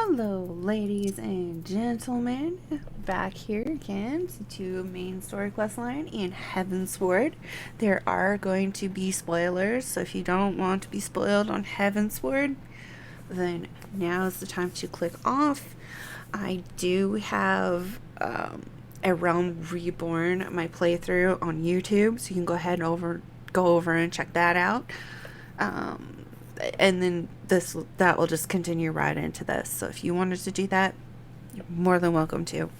Hello, ladies and gentlemen. Back here again to main story quest line in Heavensward. There are going to be spoilers, so if you don't want to be spoiled on Heavensward, then now is the time to click off. I do have a Realm Reborn, my playthrough on YouTube, so you can go ahead and go over and check that out. And then that will just continue right into this. So if you wanted to do that, you're more than welcome to.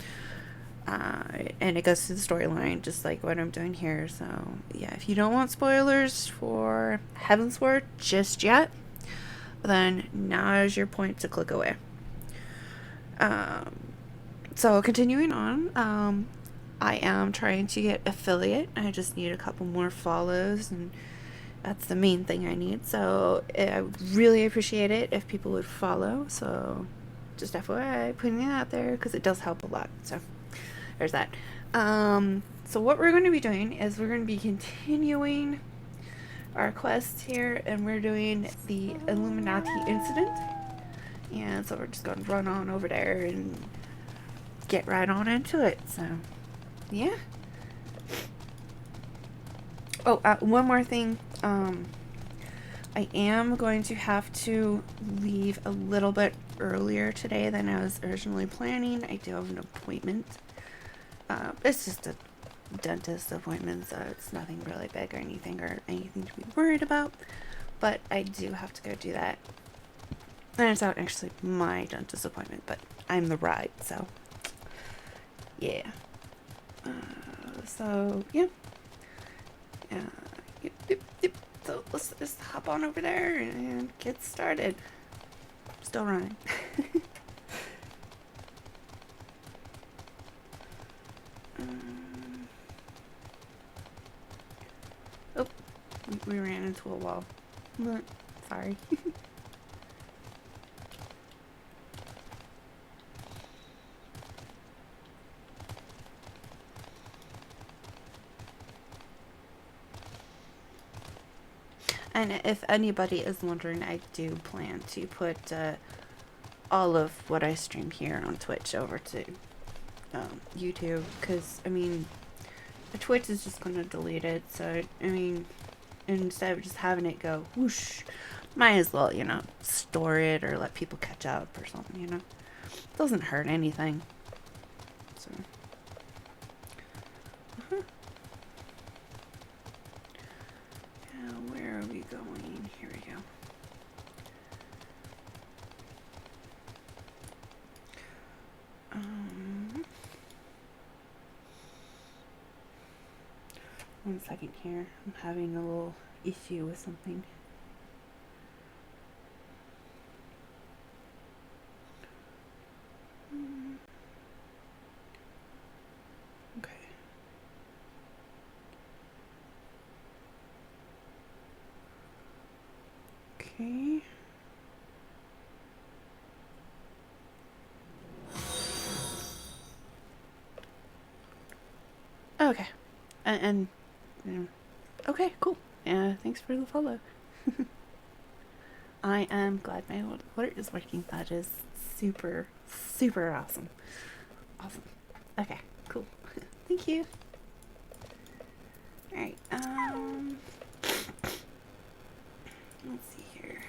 And it goes through the storyline, just like what I'm doing here. So yeah, if you don't want spoilers for Heavensward just yet, then now is your point to click away. So continuing on, I am trying to get affiliate. I just need a couple more follows, and that's the main thing I need. So I would really appreciate it if people would follow. So just FYI, putting it out there because it does help a lot. So there's that. So what we're going to be doing is we're going to be continuing our quest here, and we're doing the Illuminati Incident. And so we're just going to run on over there and get right on into it. So yeah. Oh, one more thing. I am going to have to leave a little bit earlier today than I was originally planning. I do have an appointment. It's just a dentist appointment, so it's nothing really big or anything to be worried about. But I do have to go do that. And it's not actually my dentist appointment, but I'm the ride, so yeah. So yeah. Yep. So let's just hop on over there and get started. Still running. Oh, we ran into a wall. Sorry. And if anybody is wondering, I do plan to put all of what I stream here on Twitch over to YouTube, because, I mean, Twitch is just going to delete it, so, I mean, instead of just having it go whoosh, might as well, store it or let people catch up or something, It doesn't hurt anything. So, where are we going? Here we go. One second here. I'm having a little issue with something. Okay. Okay. Okay. And okay, cool. Thanks for the follow. I am glad my water is working. That is super, super awesome. Awesome. Okay, cool. Thank you. Alright, let's see here.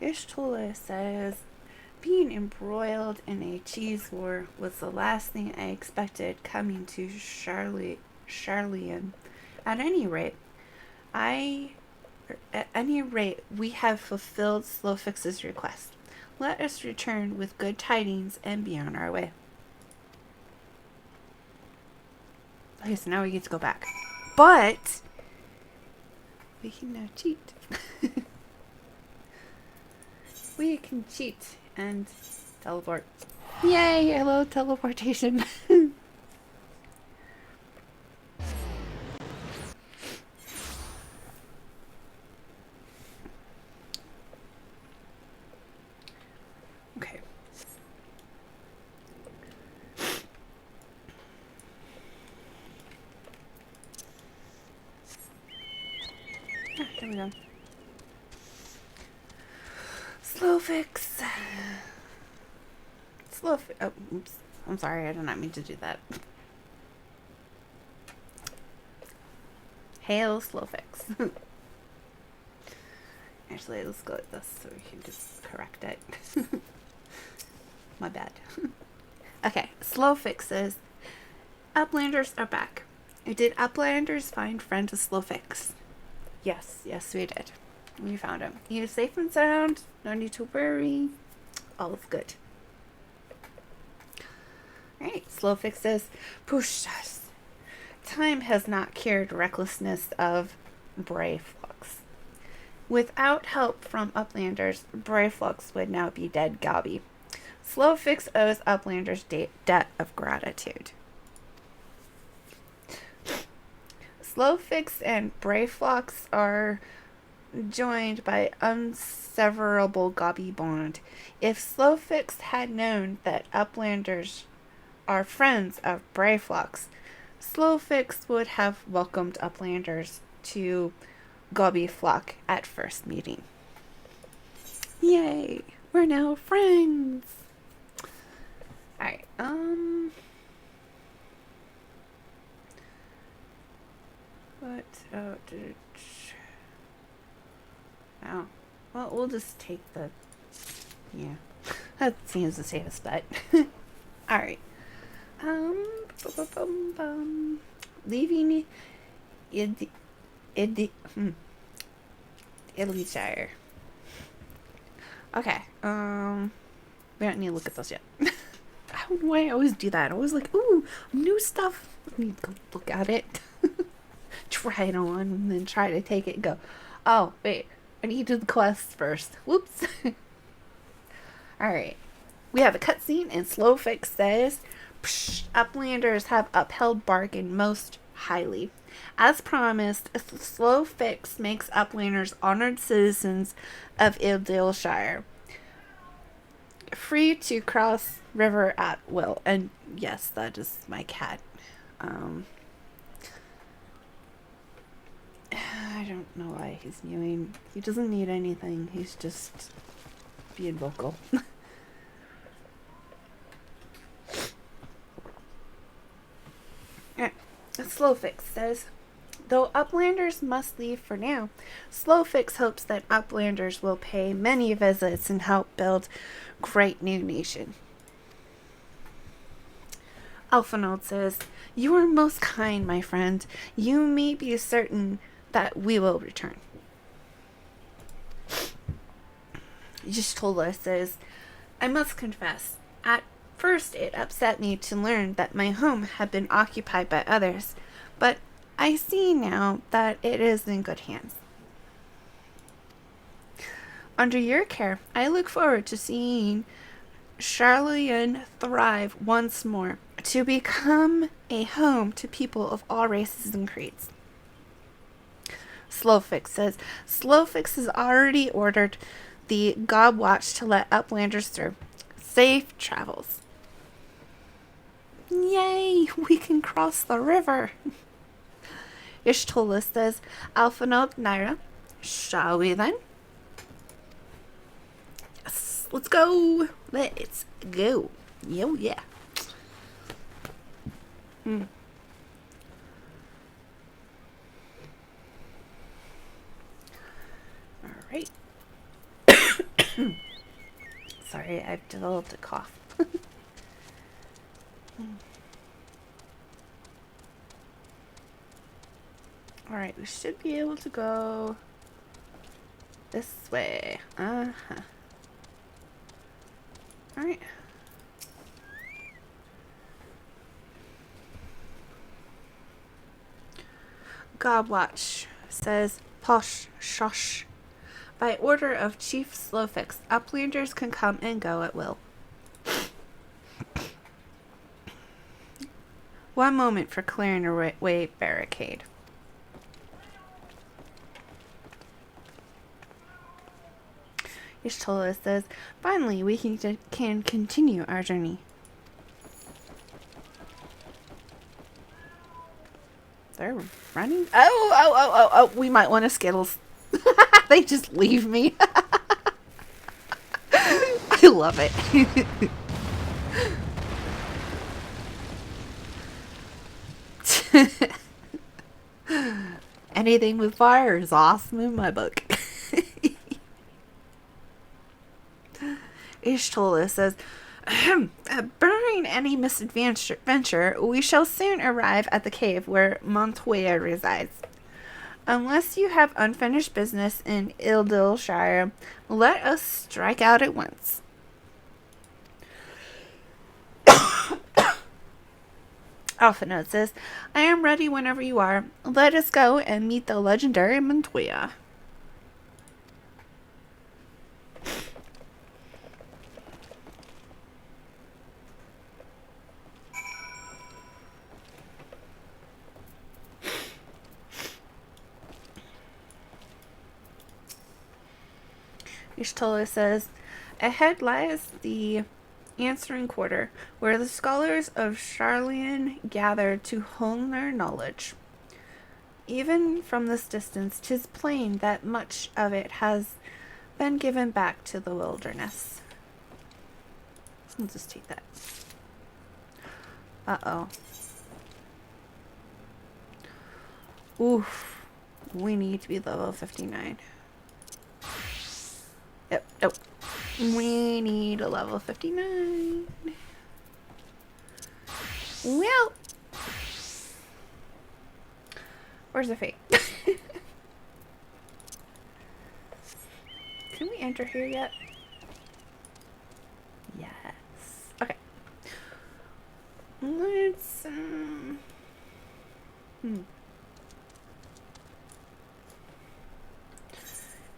Ishtola says, being embroiled in a cheese war was the last thing I expected coming to Charlian. At any rate, we have fulfilled Slowfix's request. Let us return with good tidings and be on our way. Okay, so now we get to go back. But we can now cheat. We can cheat and teleport. Yay! Hello, teleportation. Okay. Here we go. Slow fix. Oh, oops. I'm sorry. I did not mean to do that. Hail slow fix. Actually, let's go like this so we can just correct it. My bad. Okay, slow fixes. Uplanders are back. Did Uplanders find friend to slow fix? Yes, we did. We found him. He is safe and sound. No need to worry. All is good. Alright, slow fixes. Push us. Time has not cured recklessness of Brayflux. Without help from Uplanders, Brayflux would now be dead gobby. Slow fix owes Uplanders debt of gratitude. Slow fix and Brayflux are joined by unseverable gobby bond. If Slow fix had known that Uplanders are friends of Brayflux, Slow fix would have welcomed Uplanders to Gobby Flock at first meeting. Yay! We're now friends! Alright, what? Oh, oh. Well, we'll just take the... Yeah. That seems the safest bet. Alright. Leaving Idyllshire. Okay. We don't need to look at those yet. I don't know why I always do that. I always like, ooh, new stuff. Let me go look at it. Try it on, and then try to take it and go, oh, wait, I need to do the quest first. Whoops. Alright. We have a cutscene, and Slow Fix says, Uplanders have upheld bargain most highly. As promised, Slow Fix makes Uplanders honored citizens of Idyllshire, free to cross river at will. And yes, that is my cat. I don't know why he's mewing. He doesn't need anything. He's just being vocal. Slow Fix says, though Uplanders must leave for now, Slow Fix hopes that Uplanders will pay many visits and help build great new nation. Alphinaud says, you are most kind, my friend. You may be certain that we will return. Idyllshire says, I must confess, at first it upset me to learn that my home had been occupied by others, but I see now that it is in good hands. Under your care, I look forward to seeing Charlatan thrive once more, to become a home to people of all races and creeds. Slow Fix says, Slow Fix has already ordered the Gob Watch to let Uplanders through. Safe travels. Yay! We can cross the river. Idyllshire says, Alphinaud, Nyra, shall we then? Yes, let's go. Let's go. Yo, yeah. Alright. Sorry, I've developed a cough. Alright, we should be able to go this way. Alright. Gobwatch says, Posh, shush. By order of Chief Slowfix, Uplanders can come and go at will. One moment for clearing away barricade. Idyllshire says, finally, we can continue our journey. They're running? Oh, we might want to Skittles. They just leave me. love it. Anything with fire is awesome in my book. Ishtola says, barring any misadventure, we shall soon arrive at the cave where Matoya resides. Unless you have unfinished business in Idyllshire, let us strike out at once. Alpha Note says, I am ready whenever you are. Let us go and meet the legendary Matoya. Ishtola says, ahead lies the answering quarter, where the scholars of Charlian gather to hone their knowledge. Even from this distance, 'tis plain that much of it has been given back to the wilderness. I'll just take that. Uh-oh. Oof. We need to be level 59. Yep, nope. We need a level 59. Well. Where's the fate? Can we enter here yet? Yes. Okay. Let's, You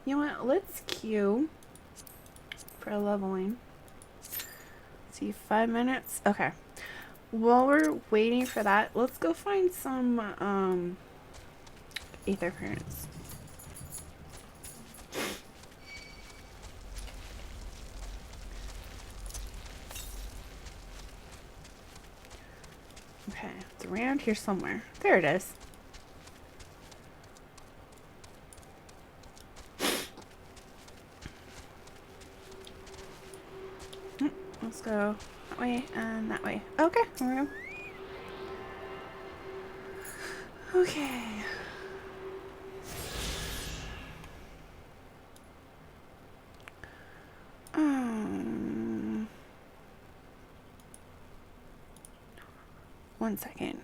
know what? Let's queue for leveling. See, 5 minutes. Okay. While we're waiting for that, let's go find some Aether currents. Okay, it's around here somewhere. There it is. Let's go that way and that way. Okay, there we go. Okay. One second.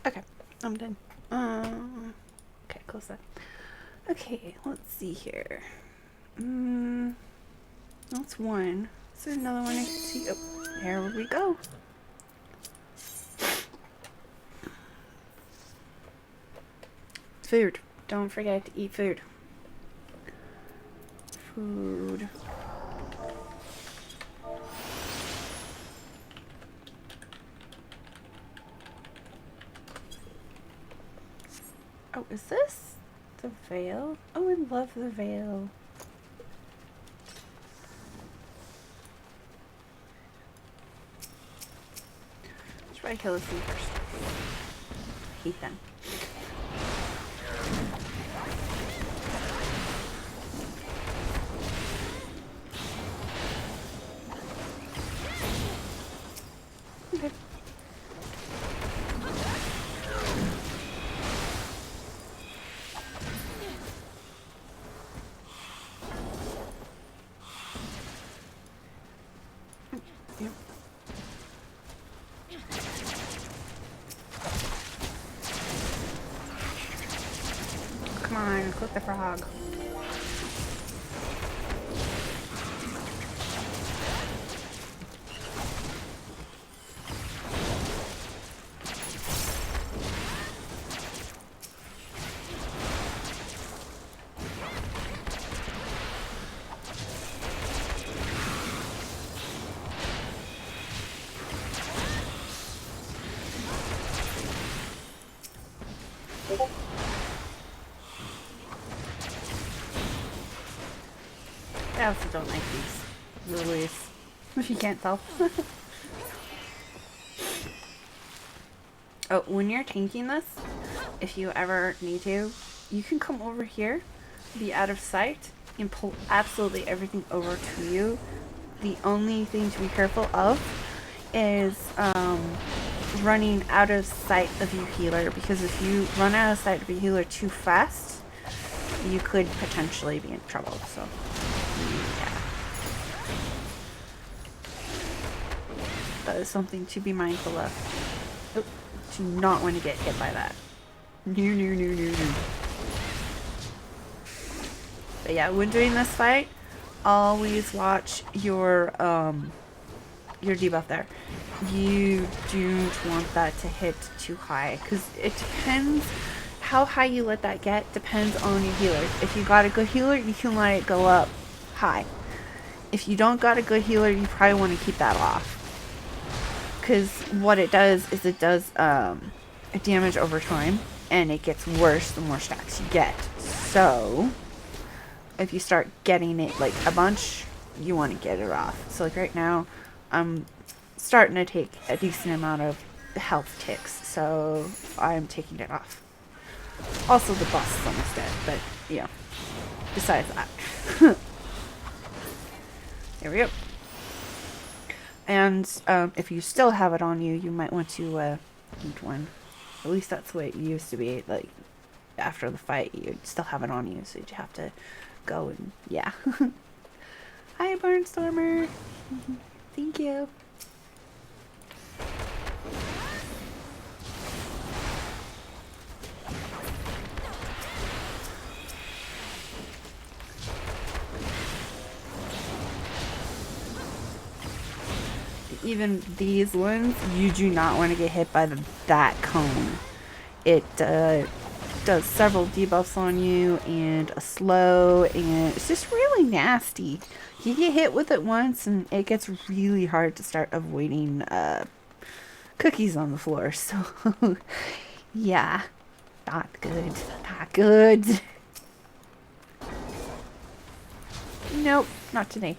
Okay, I'm done. Okay, close that. Okay, let's see here. That's one. Is there another one I can see? Oh, there we go. Food. Don't forget to eat food. Food. Oh, is this the veil? Oh, I love the veil. Let's try to kill this thing first. I hate them. Okay. Yep. Come on, cook the frog. I also don't like these lilies, if you can't tell. Oh, when you're tanking this, if you ever need to, you can come over here, be out of sight, and pull absolutely everything over to you. The only thing to be careful of is running out of sight of your healer, because if you run out of sight of your healer too fast, you could potentially be in trouble. So, yeah. That is something to be mindful of. Oh, do not want to get hit by that. No. But yeah, when doing this fight, always watch your debuff there. You don't want that to hit too high, because it depends how high you let that get. Depends on your healer. If you got a good healer, you can let it go up high. If you don't got a good healer, you probably want to keep that off, because what it does is it does damage over time, and it gets worse the more stacks you get. So if you start getting it like a bunch, you want to get it off. So like right now, I'm starting to take a decent amount of health ticks, so I'm taking it off. Also, the boss is almost dead, but yeah, besides that. There we go. And if you still have it on you, you might want to eat one. At least that's what it used to be. Like, after the fight, you'd still have it on you, so you'd have to go and, yeah. Hi, Barnstormer. Thank you. Even these ones, you do not want to get hit by that cone. It does several debuffs on you and a slow, and it's just really nasty. You get hit with it once and it gets really hard to start avoiding cookies on the floor. So yeah, not good. Not good. Nope, not today.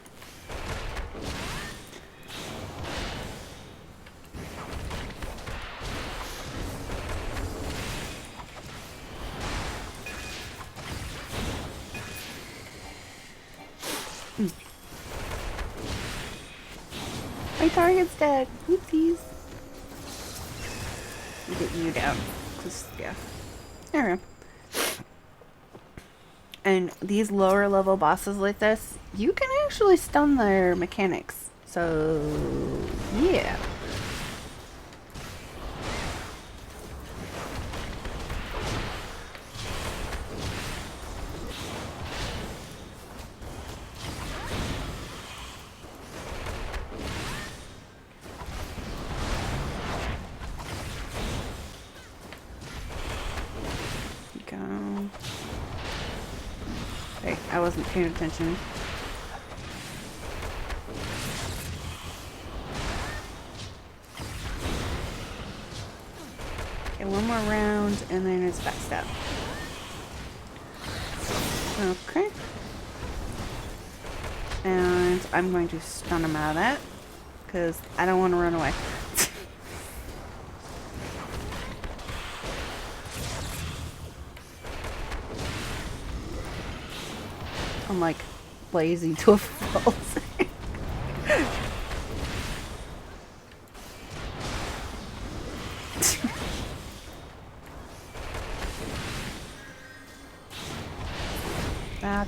My target's dead. Oopsies. Get you down. Cause, yeah. There we go. And these lower level bosses like this, you can actually stun their mechanics. So, yeah. I wasn't paying attention. Okay, one more round and then it's backstab. Okay. And I'm going to stun him out of that, because I don't want to run away. I'm like lazy to a fault.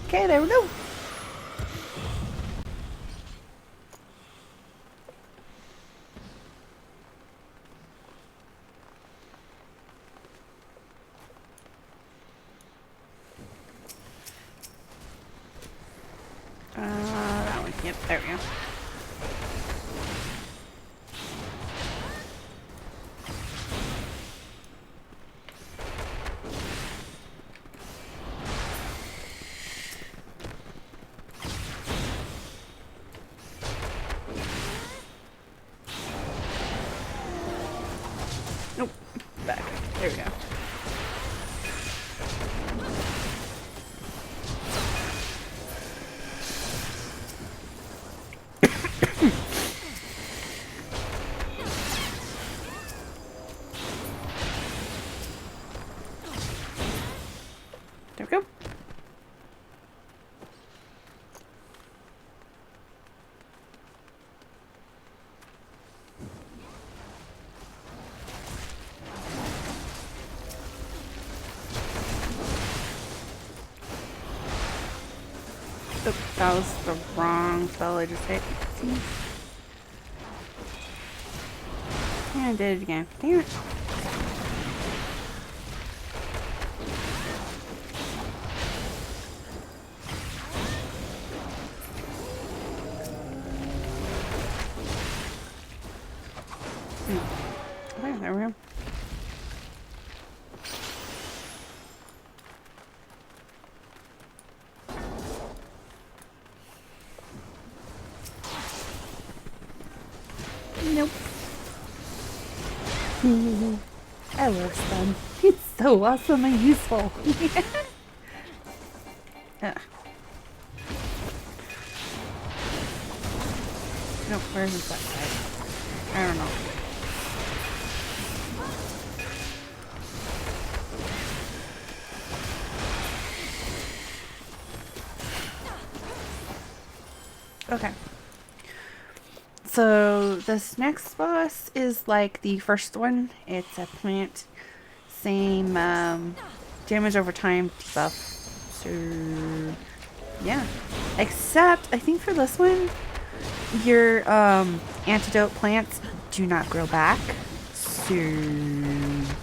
Okay, there we go. That one. Yep, there we go. Nope. Back. There we go. Oh, that was the wrong spell I just hit. See? Yeah, I did it again. Damn it. Okay, there we go. Nope. I love stun. It's so awesome and useful. Nope, where is that side? I don't know. Okay. So this next boss is like the first one. It's a plant. Same damage over time stuff. So yeah. Except I think for this one your antidote plants do not grow back. So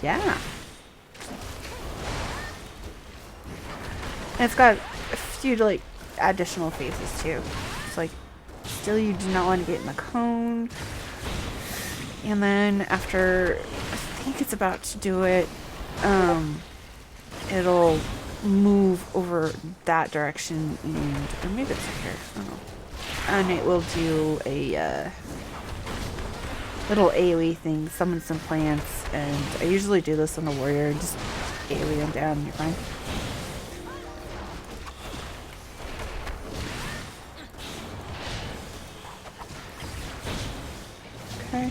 yeah. And it's got a few like additional phases too. It's like still you do not want to get in the cone. And then after I think it's about to do it, it'll move over that direction and or maybe it's right here. I don't know. And it will do a little AoE thing, summon some plants, and I usually do this on the warrior and just AoE them down and you're fine. Okay.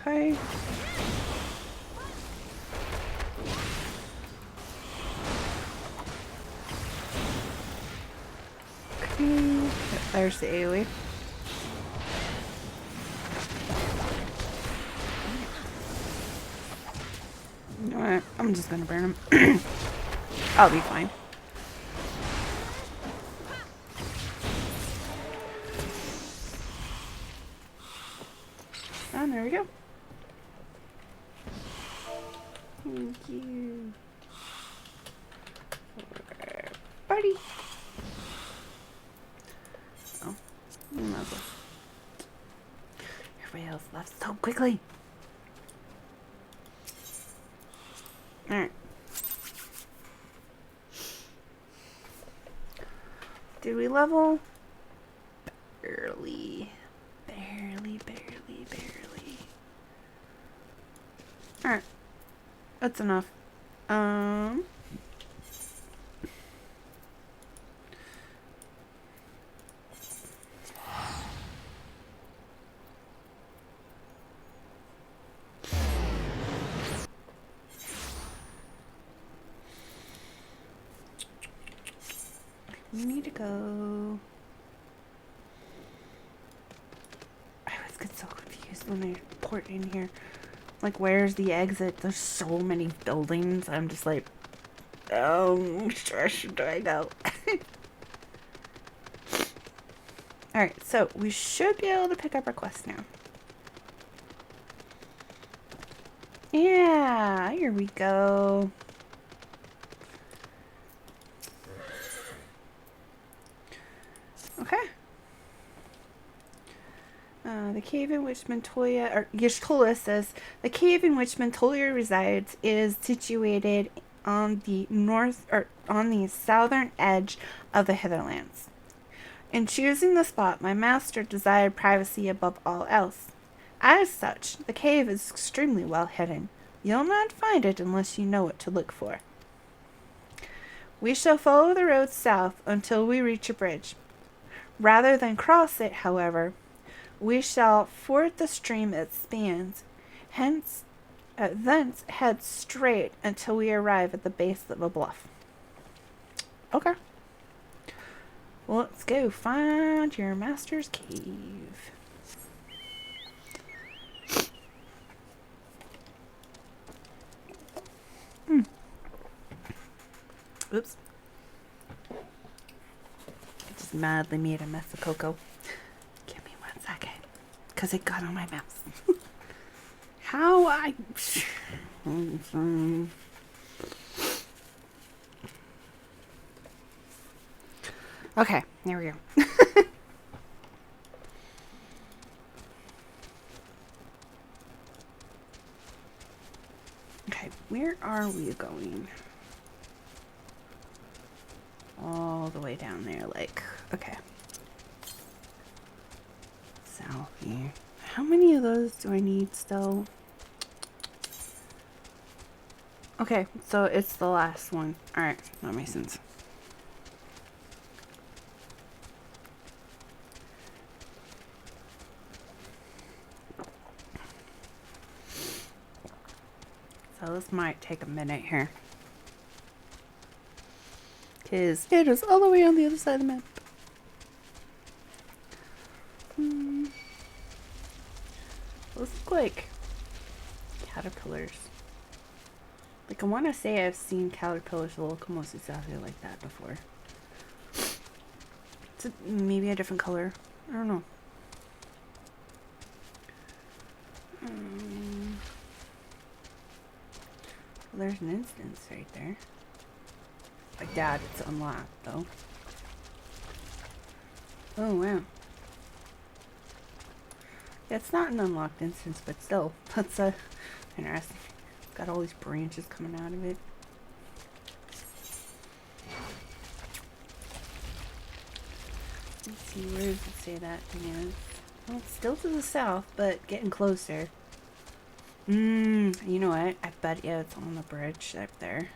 Okay. Okay. There's the AoE. You know what? I'm just gonna burn him. I'll be fine. Oh, there we go. Thank you. Buddy. Oh, might as well. Everybody else left so quickly. Alright. Did we level? Barely. Barely. Alright. That's enough. We need to go. I always get so confused when they port in here. Like, where's the exit? There's so many buildings. I'm just like, where should I go? Alright, so we should be able to pick up our quest now. Yeah, here we go. Okay. The cave in which Matoya, or Y'shtola says, the cave in which Matoya resides is situated on the north, or on the southern edge of the Hitherlands. In choosing the spot, my master desired privacy above all else. As such, the cave is extremely well hidden. You'll not find it unless you know what to look for. We shall follow the road south until we reach a bridge. Rather than cross it, however, we shall ford the stream it spans, thence head straight until we arrive at the base of a bluff. Okay. Well, let's go find your master's cave. Oops. I just madly made a mess of cocoa. Give me 1 second. Because it got on my mouse. How I... Okay, there we go. Okay, where are we going? All the way down there, like, okay. South here. How many of those do I need still? Okay, so it's the last one. Alright, that makes sense. So this might take a minute here. Because it is all the way on the other side of the map. Those look like caterpillars. Like, I want to say I've seen caterpillars look almost exactly like that before. It's maybe a different color. I don't know. Well, there's an instance right there. I doubt it's unlocked, though. Oh, wow. Yeah, it's not an unlocked instance, but still. That's interesting. It's got all these branches coming out of it. Let's see, where does it say that thing is? Well, it's still to the south, but getting closer. You know what? I bet you it's on the bridge up there.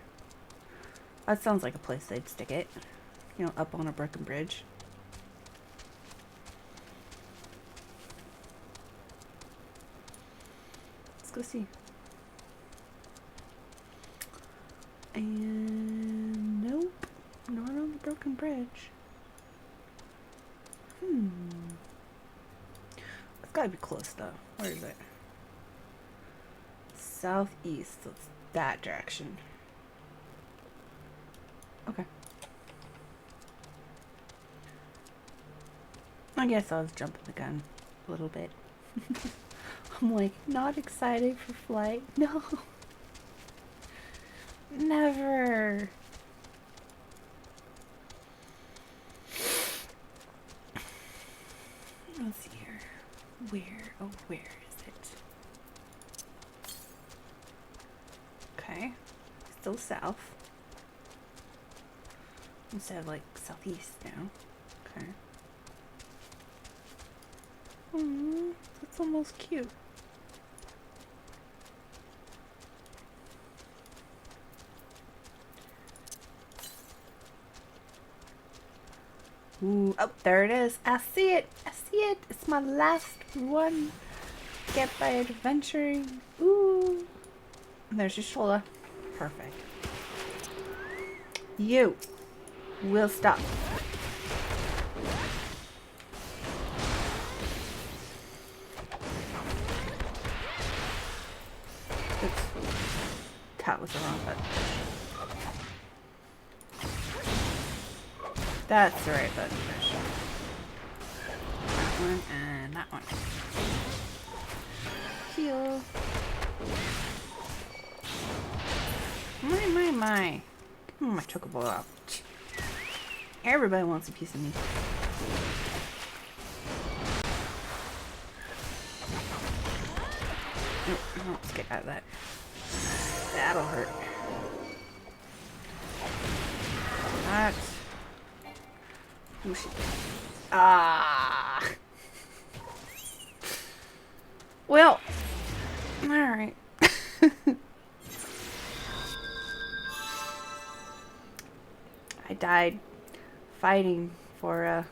That sounds like a place they'd stick it. You know, up on a broken bridge. Let's go see. And nope, not on the broken bridge. It's gotta be close though. Where is it? Southeast. So it's that direction. Okay. I guess I was jumping the gun a little bit. I'm like, not excited for flight. No. Never. Let's see here. Where? Oh, where is it? Okay. Still south. Instead of like southeast now. Okay. That's almost cute. Ooh, oh, there it is. I see it. I see it. It's my last one. Get by adventuring. Ooh. There's your shoulder. Perfect. You will stop. Oops. That was the wrong button. That's the right button. That one and that one. Heal. My. Give me my chocobo out. Everybody wants a piece of me. Nope, let's get out of that. That'll hurt. That. Oh, shit. Ah. Well. Alright. I died fighting for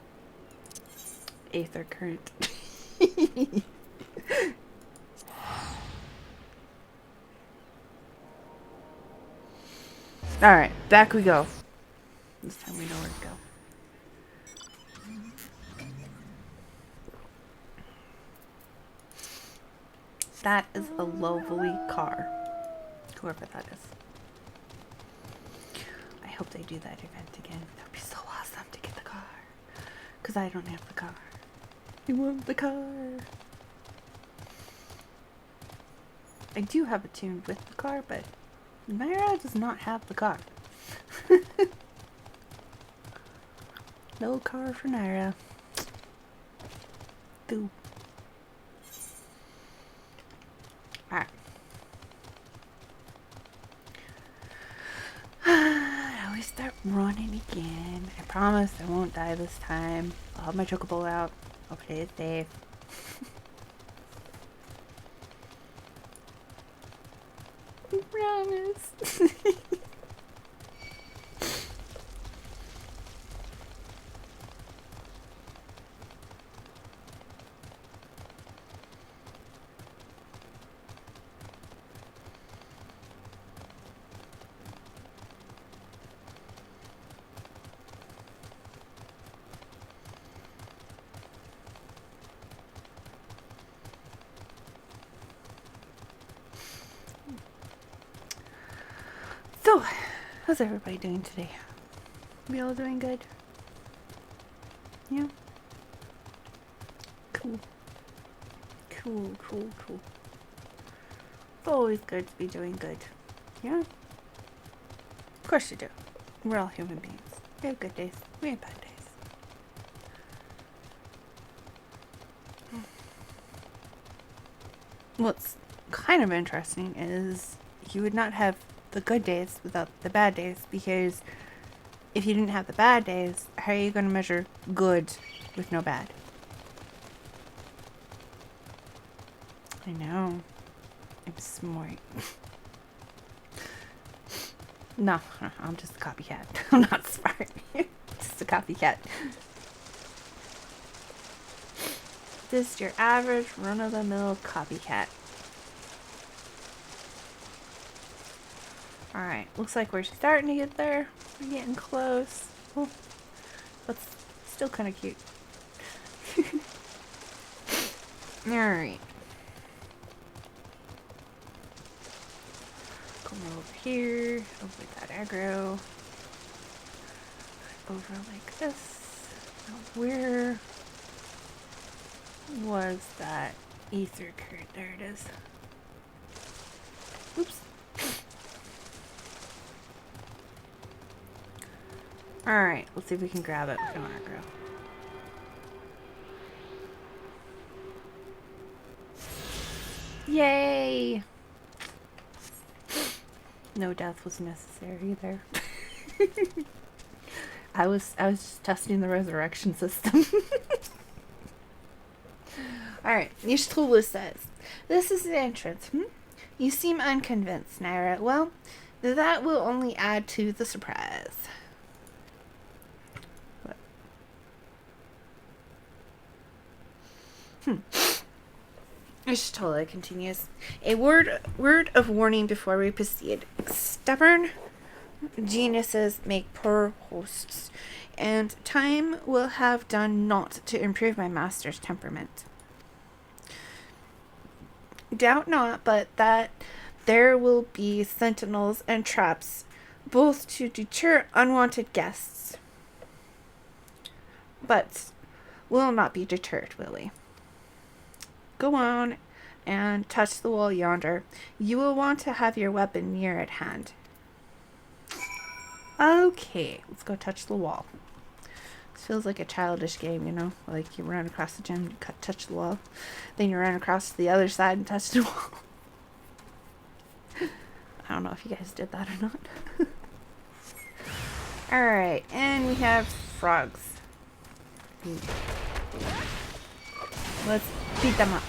Aether current. Alright, back we go. This time we know where to go. That is a lovely car. Whoever that is. I hope they do that event again. That would be so awesome to get the car. Because I don't have the car. I want the car. I do have a tune with the car, but Nyra does not have the car. No car for Nyra. Boo. Alright. I always start running again. I promise I won't die this time. I'll have my chocobo out. I'll play it safe. I promise. So, how's everybody doing today? We all doing good? Yeah? Cool. Cool. It's always good to be doing good. Yeah? Of course you do. We're all human beings. We have good days. We have bad days. What's kind of interesting is you would not have the good days without the bad days, because if you didn't have the bad days, how are you going to measure good with no bad? I know. I'm smart. No, I'm just a copycat. I'm not smart. Just a copycat. Just your average run-of-the-mill copycat. Alright, looks like we're starting to get there. We're getting close. Oh, that's still kind of cute. Alright. Come over here. Avoid that aggro. Over like this. Now where was that Aether current? There it is. Oops. Alright, let's see if we can grab it with no aggro. Yay! No death was necessary there. I was just testing the resurrection system. Alright, Nishtulu says, this is the entrance. You seem unconvinced, Nyra. Well, that will only add to the surprise. Ishtola continues. A word of warning before we proceed. Stubborn geniuses make poor hosts, and time will have done naught to improve my master's temperament. Doubt not, but that there will be sentinels and traps, both to deter unwanted guests, but will not be deterred, will we? Go on and touch the wall yonder. You will want to have your weapon near at hand. Okay, let's go touch the wall. This feels like a childish game, you know? Like you run across the gym, you touch the wall. Then you run across to the other side and touch the wall. I don't know if you guys did that or not. Alright, and we have frogs. Let's beat them up.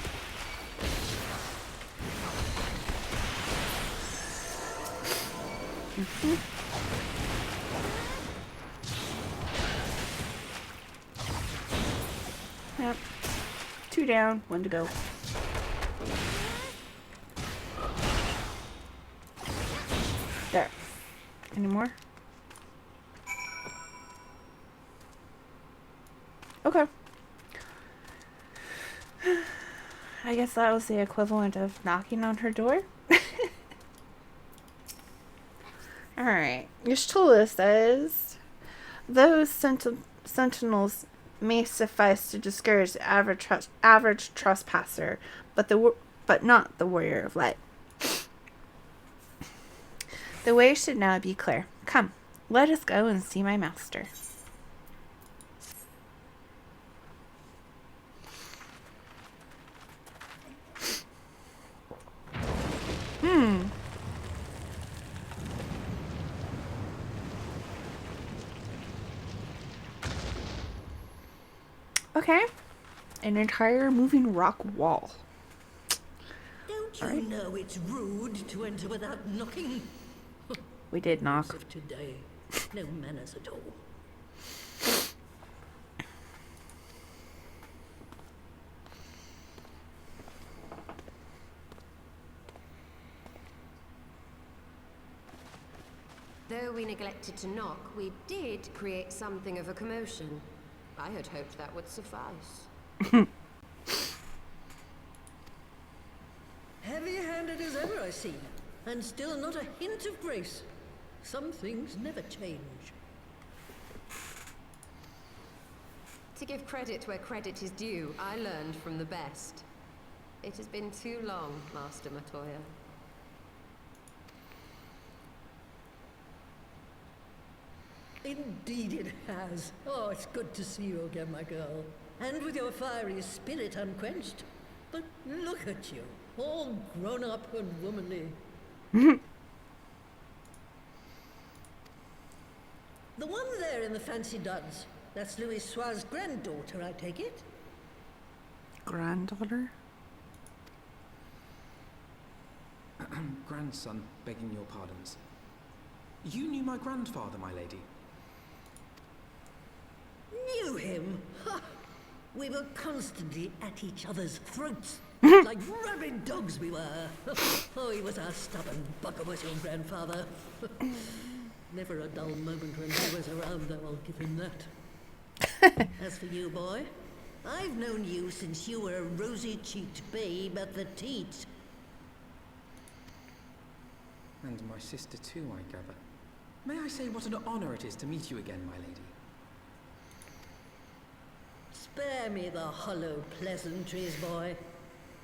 Yep. 2 down, 1 to go. There. Any more? Okay. I guess that was the equivalent of knocking on her door. Alright. Y'shtola says, those sentinels may suffice to discourage the average trespasser, but not the warrior of light. The way should now be clear. Come, let us go and see my master. Okay. An entire moving rock wall. Don't you know it's rude to enter without knocking? We did knock. Of today, no manners at all. Though we neglected to knock, we did create something of a commotion. I had hoped that would suffice. Heavy-handed as ever, I see. And still not a hint of grace. Some things never change. To give credit where credit is due, I learned from the best. It has been too long, Master Matoya. Indeed it has. Oh, it's good to see you again, my girl. And with your fiery spirit unquenched. But look at you, all grown up and womanly. The one there in the fancy duds, that's Louis Soir's granddaughter, I take it? Granddaughter? Grandson, begging your pardons. You knew my grandfather, my lady. Knew him? Ha! We were constantly at each other's throats. Like rabid dogs we were. Oh, he was a stubborn bugger, was your grandfather. Never a dull moment when he was around, though, I'll give him that. As for you, boy, I've known you since you were a rosy-cheeked babe at the teat. And my sister too, I gather. May I say what an honor it is to meet you again, my lady? Spare me the hollow pleasantries, boy.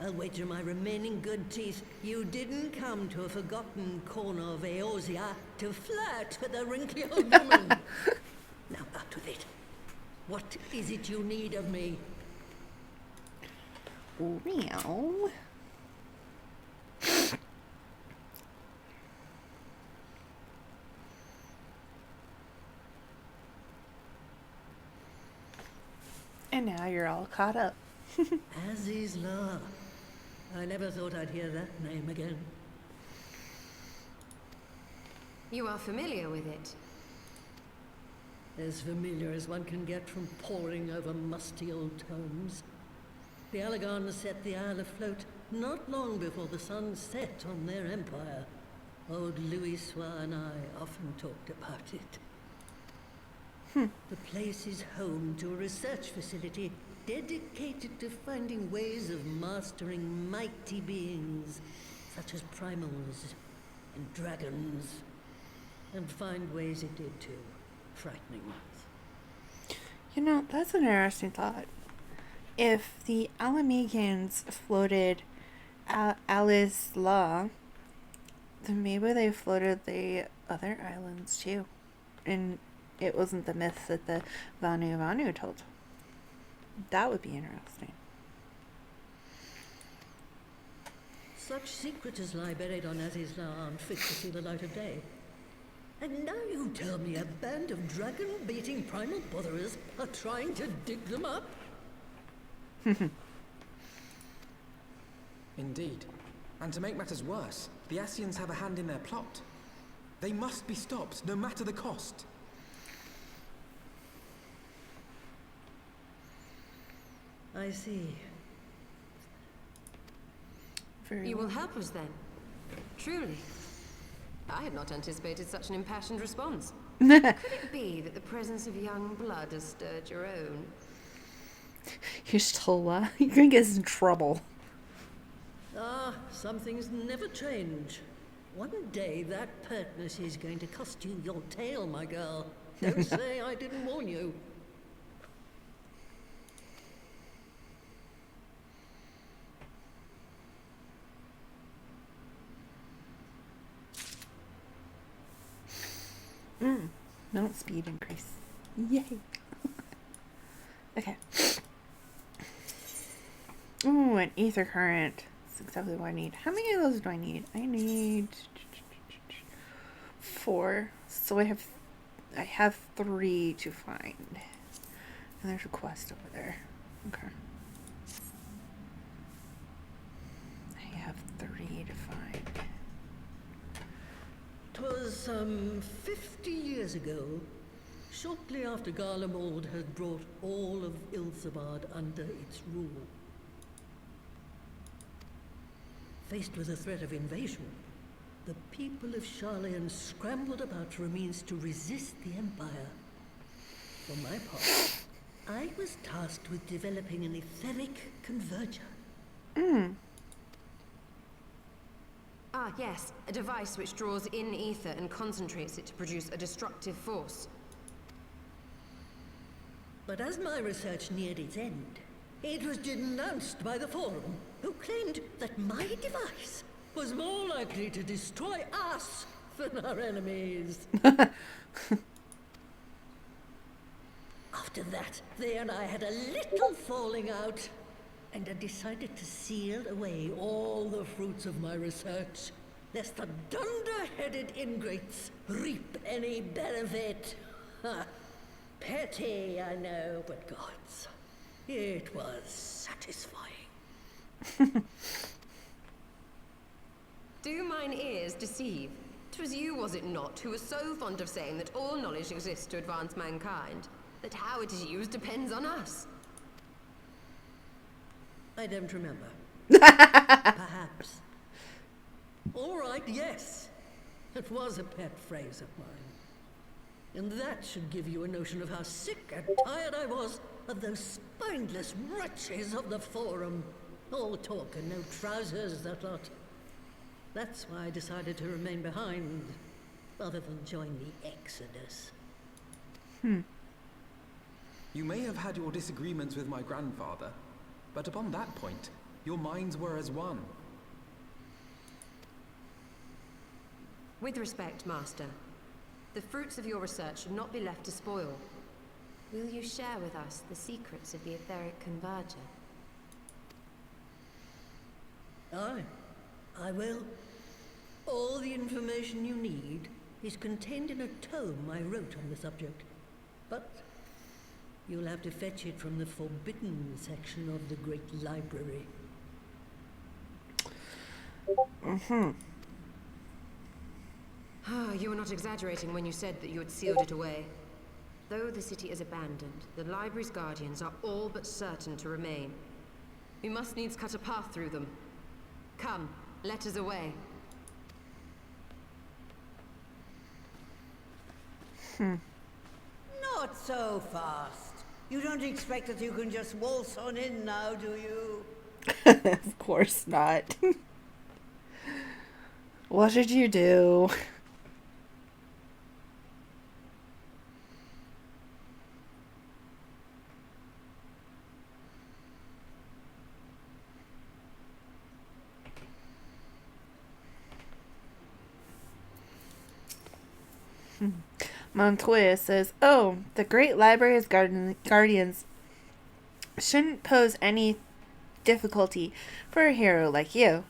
I'll wager my remaining good teeth you didn't come to a forgotten corner of Eorzea to flirt with a wrinkly old woman. Now out with it. What is it you need of me? Well... And now you're all caught up. Azizla. I never thought I'd hear that name again. You are familiar with it. As familiar as one can get from poring over musty old tomes. The Alagons set the Isle afloat not long before the sun set on their empire. Old Louis Soir and I often talked about it. The place is home to a research facility dedicated to finding ways of mastering mighty beings, such as primals and dragons. And find ways it did too. Frightening ones. You know, that's an interesting thought. If the Alamegans floated Alice Law, then maybe they floated the other islands too. And it wasn't the myth that the Vanu told. That would be interesting. Such secrets as lie buried on Azizla aren't fit to see the light of day. And now you tell me a band of dragon-beating primal botherers are trying to dig them up? Indeed. And to make matters worse, the Ascians have a hand in their plot. They must be stopped, no matter the cost. I see. You will help us then? Truly. I had not anticipated such an impassioned response. Could it be that the presence of young blood has stirred your own? You're still, you're gonna get us in trouble. Ah, some things never change. One day that pertness is going to cost you your tail, my girl. Don't say I didn't warn you. No speed increase. Yay. Okay. Ooh, an ether current. That's exactly what I need. How many of those do I need? I need 4. So I have 3 to find. And there's a quest over there. Okay. I have 3 to find. 'Twas some 50 years ago, shortly after Garlemald had brought all of Ilsabard under its rule. Faced with the threat of invasion, the people of Sharlayan scrambled about for a means to resist the Empire. For my part, I was tasked with developing an etheric converger. Ah, yes. A device which draws in ether and concentrates it to produce a destructive force. But as my research neared its end, it was denounced by the Forum, who claimed that my device was more likely to destroy us than our enemies. After that, they and I had a little falling out, and I decided to seal away all the fruits of my research, lest the dunder-headed ingrates reap any benefit. Ha. Petty, I know, but gods, it was satisfying. Do mine ears deceive? 'Twas you, was it not, who was so fond of saying that all knowledge exists to advance mankind, that how it is used depends on us? I don't remember. Perhaps. All right, yes. It was a pet phrase of mine. And that should give you a notion of how sick and tired I was of those spineless wretches of the Forum. All talk and no trousers, that lot. That's why I decided to remain behind, rather than join the Exodus. You may have had your disagreements with my grandfather, but upon that point, your minds were as one. With respect, Master, the fruits of your research should not be left to spoil. Will you share with us the secrets of the etheric converger? Aye, I will. All the information you need is contained in a tome I wrote on the subject. But you'll have to fetch it from the forbidden section of the Great Library. You were not exaggerating when you said that you had sealed it away. Though the city is abandoned, the library's guardians are all but certain to remain. We must needs cut a path through them. Come, let us away. Not so fast. You don't expect that you can just waltz on in now, do you? Of course not. What did you do? Matoya says, "Oh, the Great Library's guardians shouldn't pose any difficulty for a hero like you.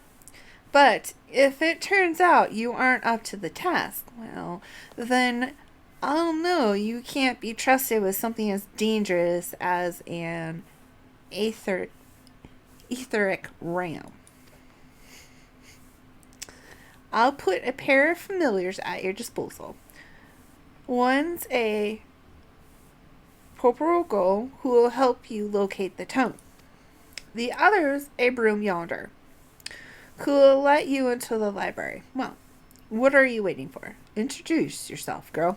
But if it turns out you aren't up to the task, well, then I'll know you can't be trusted with something as dangerous as an etheric ram. I'll put a pair of familiars at your disposal. One's a corporal girl who will help you locate the tome. The other's a broom yonder who will let you into the library. Well, what are you waiting for? Introduce yourself, girl."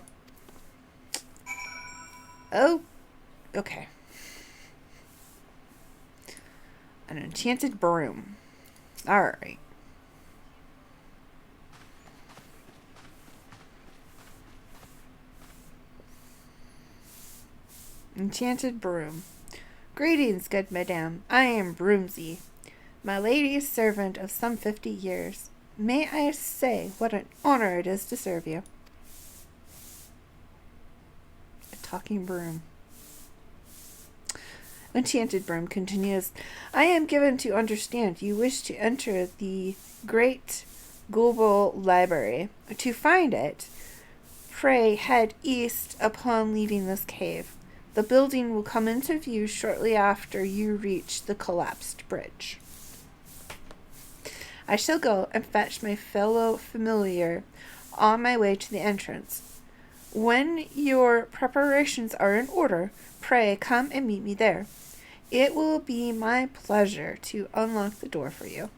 Oh, okay. An enchanted broom. Alright. Enchanted broom. Greetings, good madame. I am Broomsy, my lady's servant of some 50 years. May I say what an honor it is to serve you? A talking broom. Enchanted broom continues. I am given to understand you wish to enter the great global library. To find it, pray head east upon leaving this cave. The building will come into view shortly after you reach the collapsed bridge. I shall go and fetch my fellow familiar on my way to the entrance. When your preparations are in order, pray come and meet me there. It will be my pleasure to unlock the door for you.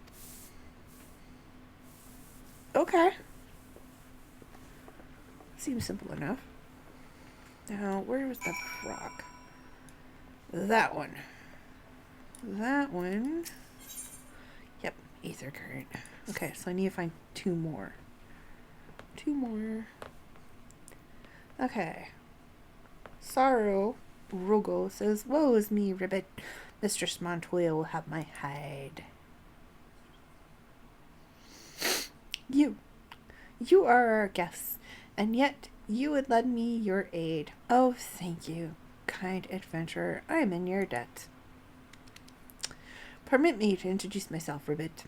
Okay. Seems simple enough. Now, where was the rock? That one. That one. Yep, Aether current. Okay, so I need to find 2 more. 2 more. Okay. Sorrow Rogo says, woe is me, Ribbit. Mistress Matoya will have my hide. You are our guest, and yet you would lend me your aid. Oh, thank you, kind adventurer. I am in your debt. Permit me to introduce myself, Ribbit.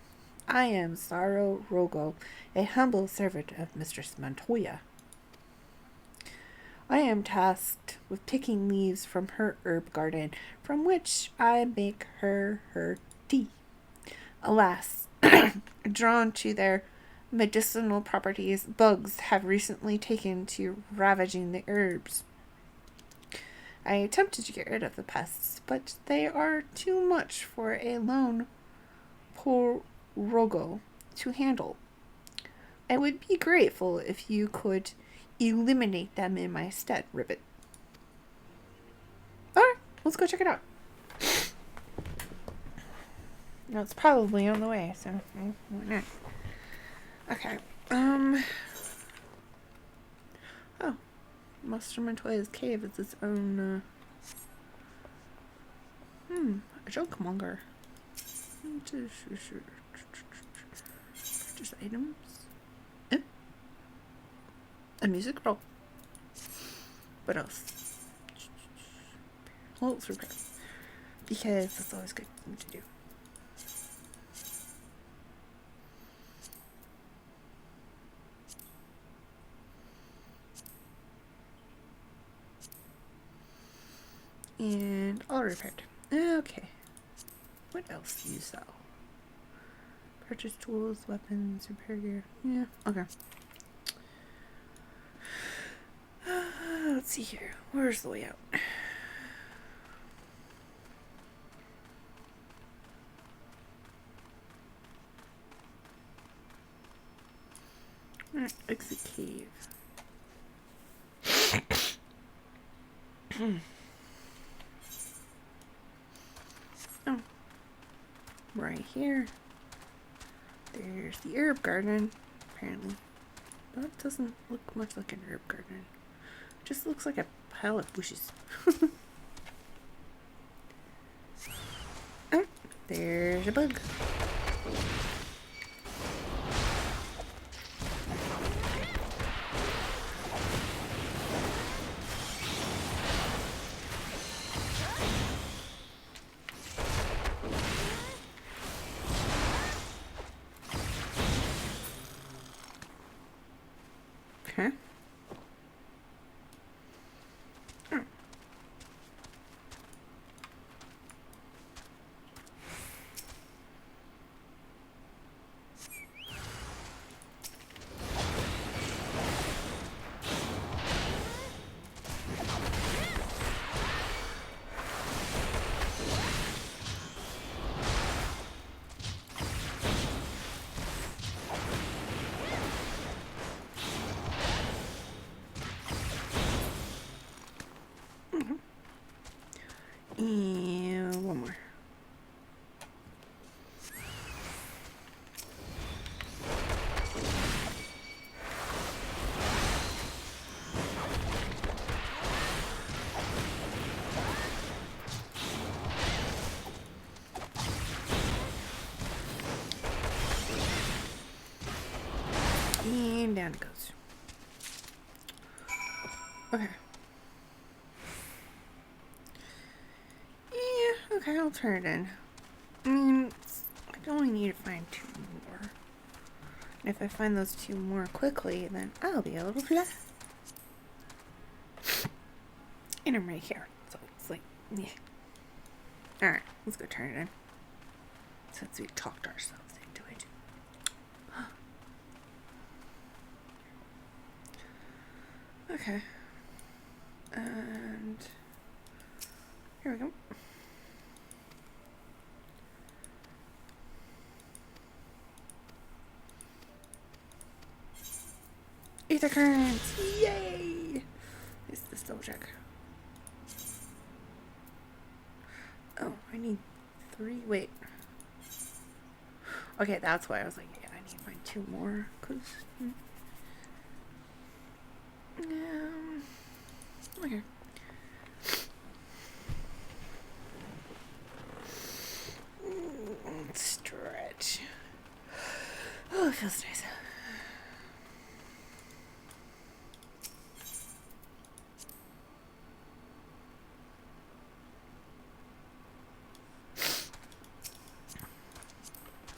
I am Sorrow Rogo, a humble servant of Mistress Matoya. I am tasked with picking leaves from her herb garden, from which I make her tea. Alas, drawn to their medicinal properties, bugs have recently taken to ravaging the herbs. I attempted to get rid of the pests, but they are too much for a lone poor Rogo to handle. I would be grateful if you could eliminate them in my stead, Ribbit. Alright, let's go check it out. No, it's probably on the way, so why not? Okay, oh, Master Matoya's cave is its own, a jokemonger. Purchase items. A music roll. What else? Well, let's repair. Because that's always good thing to do. And all repaired. Okay. What else do you sell? Purchase tools, weapons, repair gear. Yeah, okay. Let's see here. Where's the way out? Exit cave. Oh. Right here. There's the herb garden, apparently. That doesn't look much like an herb garden. It just looks like a pile of bushes. Oh, there's a bug. Okay. and down it goes. Okay. Yeah, okay, I'll turn it in. I mean, I only need to find 2 more. And if I find those 2 more quickly, then I'll be able to fly. And I'm right here. So it's like, yeah. Alright, let's go turn it in. Since we talked ourselves into it. Okay. And here we go. Aether current! Yay! Let's just double check. Oh, I need 3. Wait. Okay, that's why I was like, yeah, I need to find 2 more. Cause, okay. Stretch. Oh, it feels nice.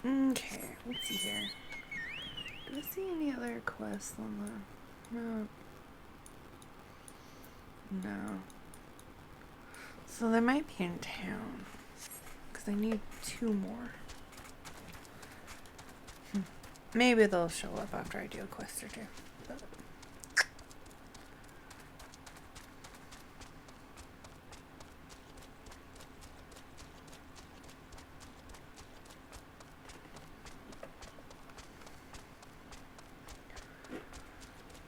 Okay, let's see here. Do I see any other quests on the... No. No. So they might be in town. Because I need 2 more. Maybe they'll show up after I do a quest or 2. But...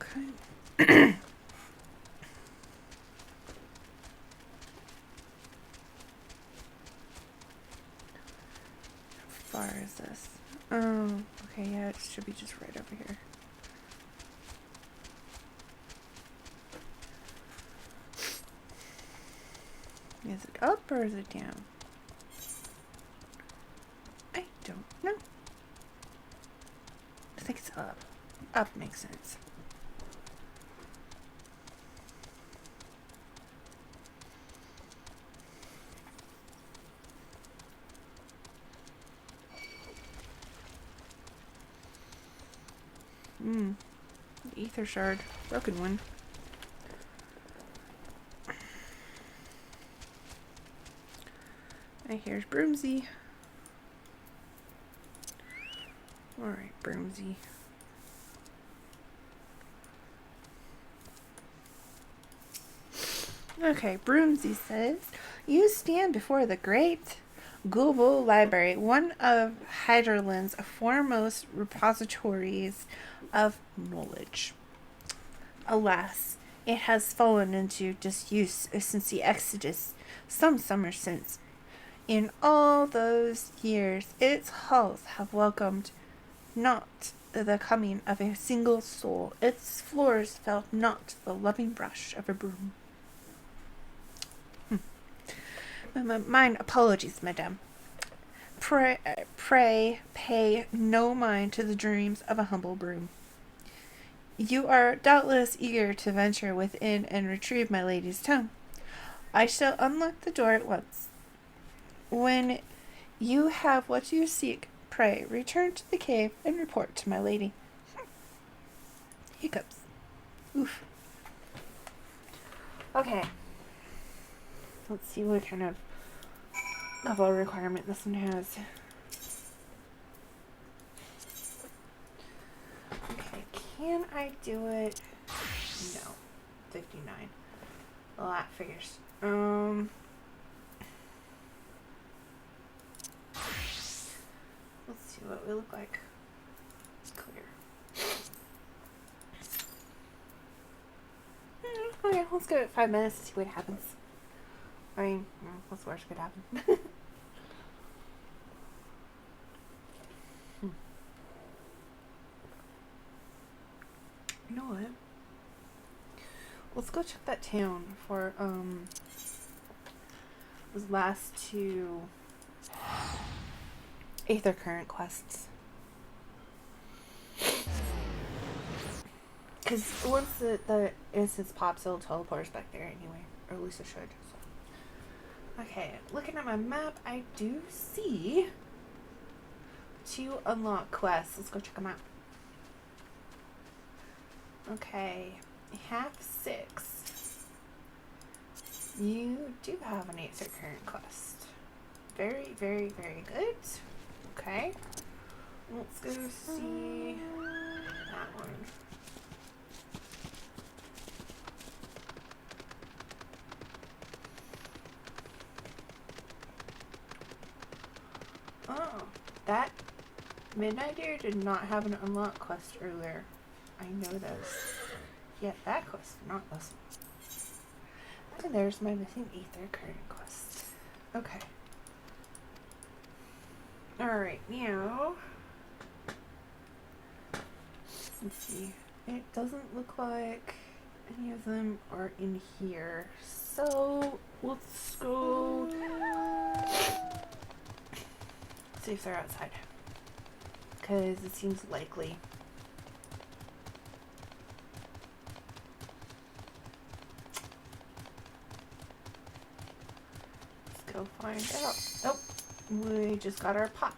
Okay. How far is this? Oh, okay, yeah, it should be just right over here. Is it up or is it down? I don't know. I think it's up. Up makes sense. Aether shard. Broken one. And here's Broomsy. Alright, Broomsy. Okay, Broomsy says, you stand before the great global library, one of Hyderland's foremost repositories of knowledge. Alas, it has fallen into disuse since the Exodus, some summer since. In all those years, its halls have welcomed not the coming of a single soul. Its floors felt not the loving brush of a broom. Mine apologies, madame. Pray pay no mind to the dreams of a humble broom. You are doubtless eager to venture within and retrieve my lady's tome. I shall unlock the door at once. When you have what you seek, pray return to the cave and report to my lady. Hiccups. Oof. Okay. Let's see what kind of level requirement this one has. Okay, can I do it? No. 59. Well, that figures. Let's see what we look like. It's clear. Okay, let's give it 5 minutes to see what happens. I mean, what's the worst could happen? You know what? Let's go check that town for those last 2 Aether current quests. Because once the instance pops, it'll teleport us back there anyway. Or at least it should. So. Okay, looking at my map, I do see 2 unlocked quests. Let's go check them out. Okay, half 6. You do have an Aether current quest. Very, very, very good. Okay. Let's go see that one. Oh, that Midnight Deer did not have an unlocked quest earlier. I know those. Yet that quest did not this one. And there's my missing Aether current quest. Okay. Alright, now let's see. It doesn't look like any of them are in here. So let's go see if they're outside. Because it seems likely. Let's go find out. Nope. We just got our pop.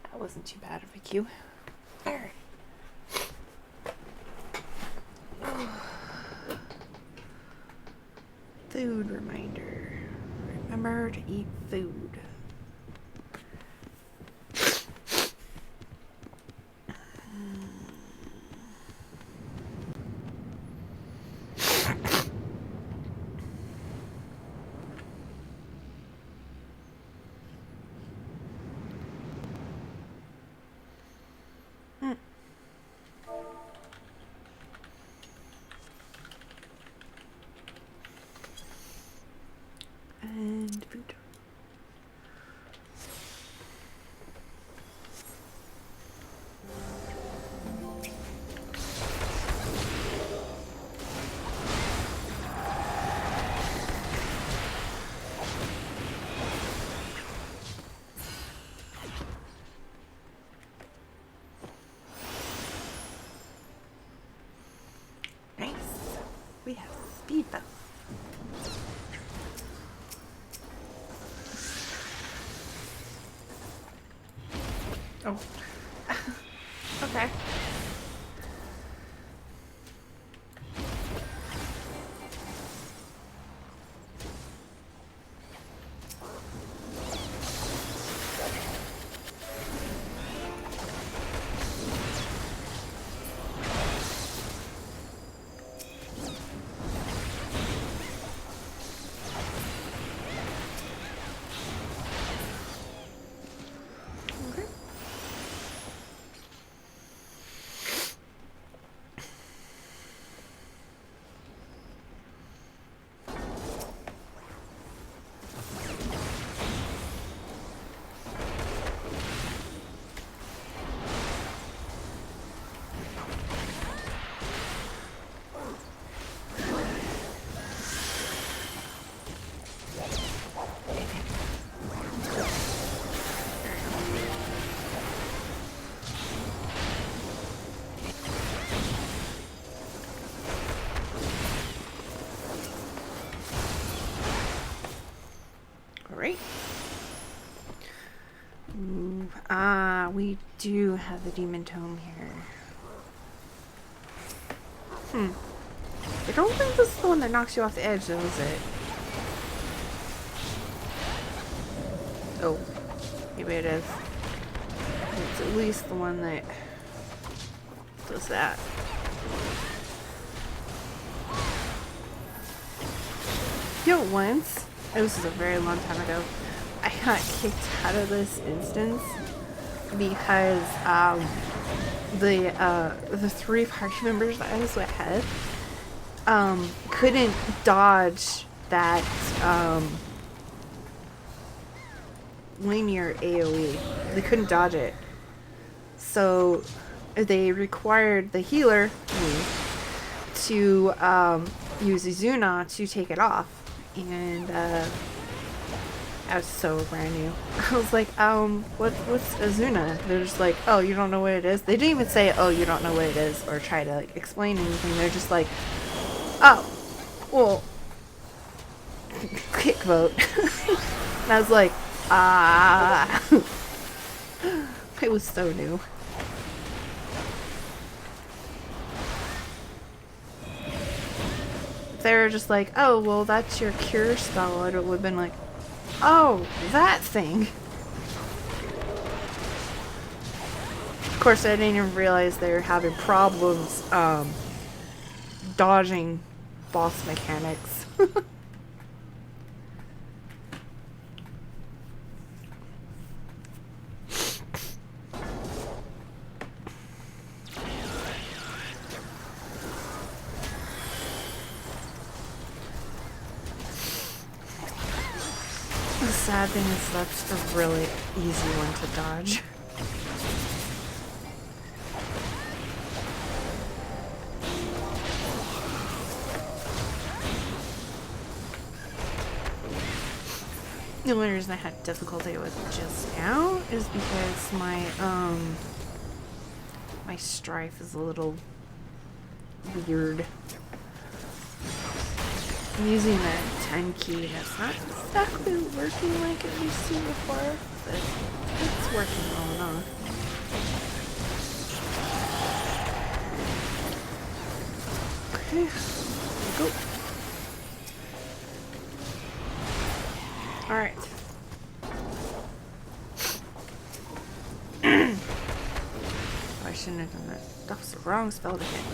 That wasn't too bad of a queue. Alright. Food reminder. Remember to eat food. And food. Nice. We have speed boat. Oh. Okay. Right. Ooh, we do have the demon tome here. I don't think this is the one that knocks you off the edge, though, is it? Oh, maybe it is. It's at least the one that does that. Yo, once, this was a very long time ago, I got kicked out of this instance because the 3 party members that I was with couldn't dodge that linear AoE. They couldn't dodge it. So they required the healer, me, to use Izuna to take it off. And I was so brand new. I was like, what's Azuna? They're just like, oh, you don't know what it is? They didn't even say, oh, you don't know what it is, or try to like explain anything. They're just like, oh, well, kick vote. And I was like, ah. I was so new. If they were just like, oh, well, that's your cure spell, it would have been like, oh, that thing. Of course, I didn't even realize they were having problems dodging boss mechanics. The sad thing is that's a really easy one to dodge. The only reason I had difficulty with it just now is because my my strife is a little weird. I'm using the 10 key and it's not exactly working like it used to before, but it's working well enough. Okay, go. Alright. I shouldn't have done that. That was the wrong spell to hit.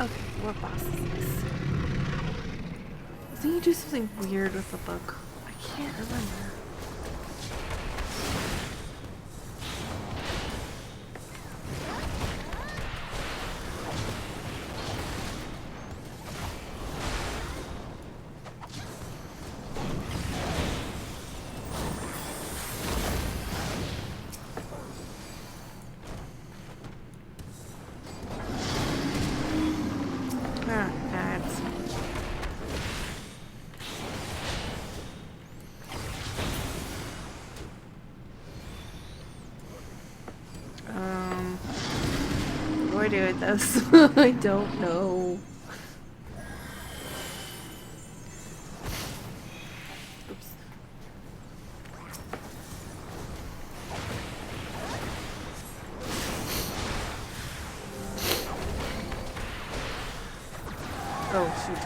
Okay, what boss is this? I think you do something weird with the book. I can't remember. What do I do with this? I don't know. Oops. Oh, shoot.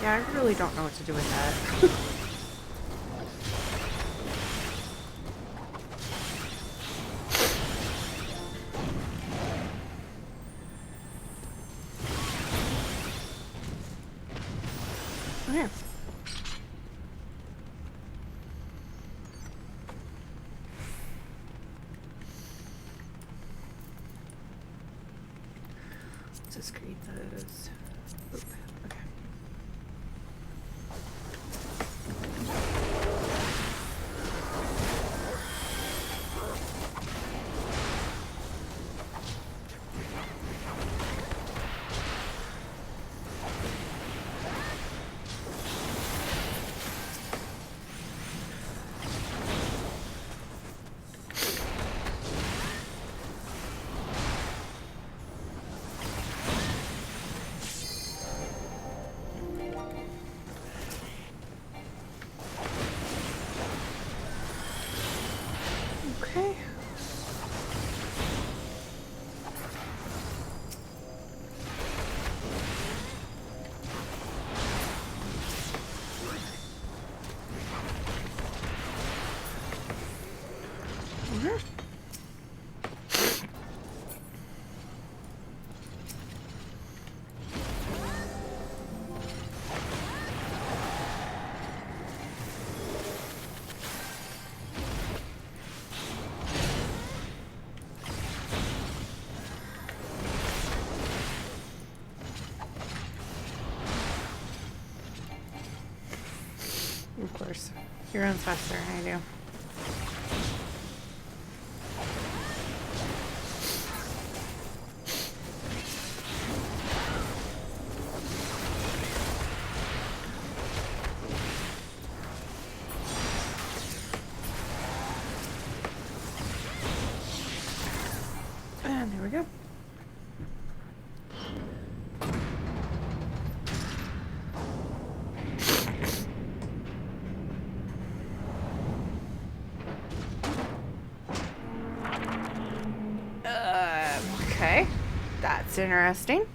Yeah, I really don't know what to do with that. Okay. Let's just create those. Oop, okay. Of course. He runs faster, I do. And there we go. Okay. That's interesting.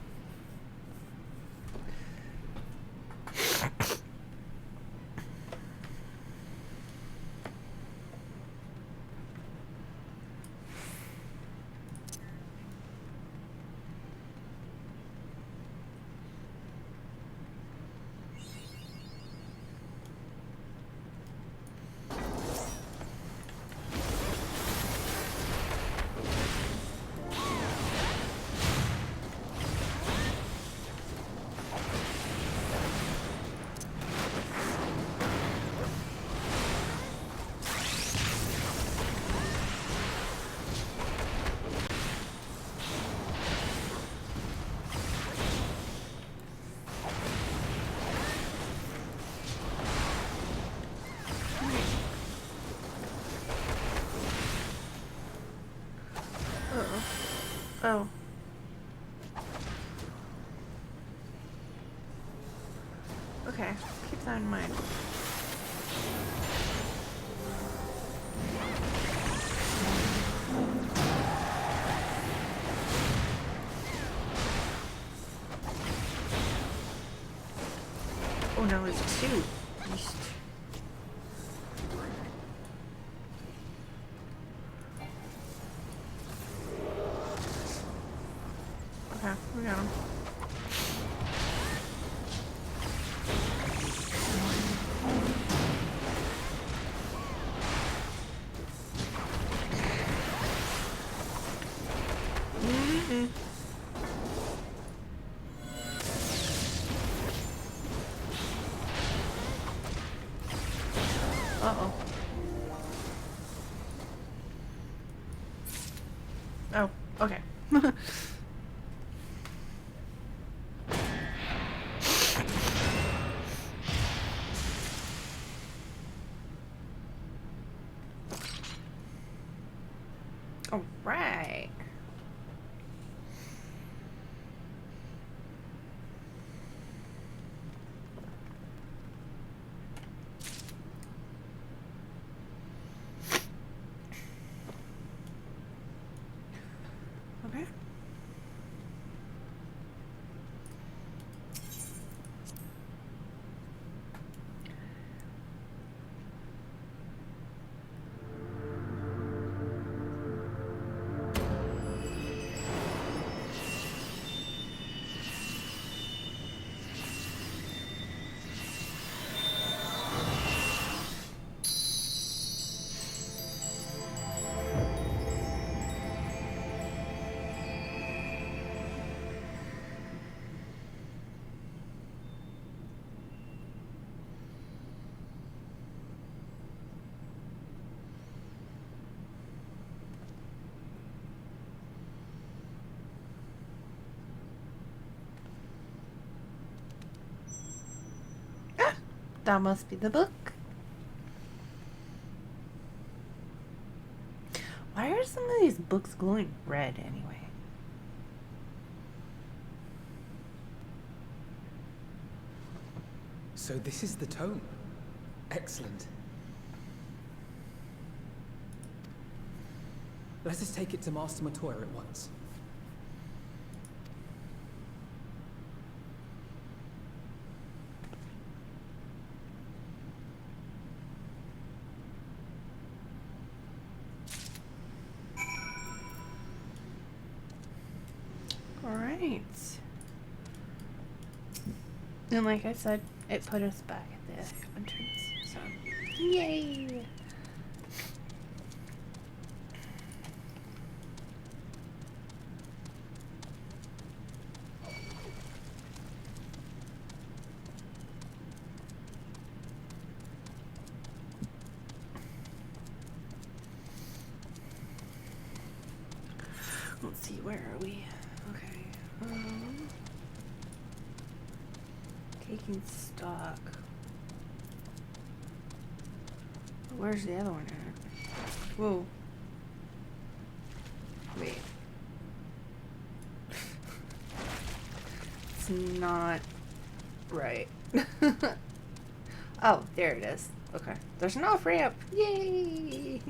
Oh. Okay, keep that in mind. Oh no, it's two. Yeesh. Okay, we got him. Uh-oh. Oh, okay. All right. Okay. That must be the book. Why are some of these books glowing red anyway? So this is the tome. Excellent. Let us take it to Master Matoya at once. Alright. And like I said, it put us back at the entrance. So, yay! Let's see, where are we? Okay. Taking stock. Where's the other one at? Whoa. Wait. It's not right. Oh, there it is. Okay. There's an off-ramp. Yay!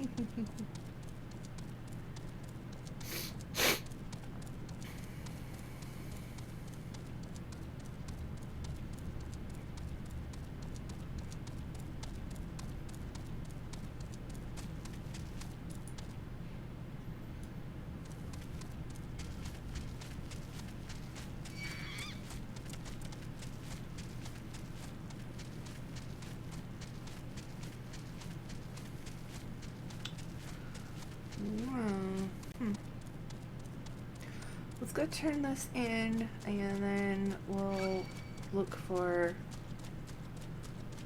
Let's go turn this in, and then we'll look for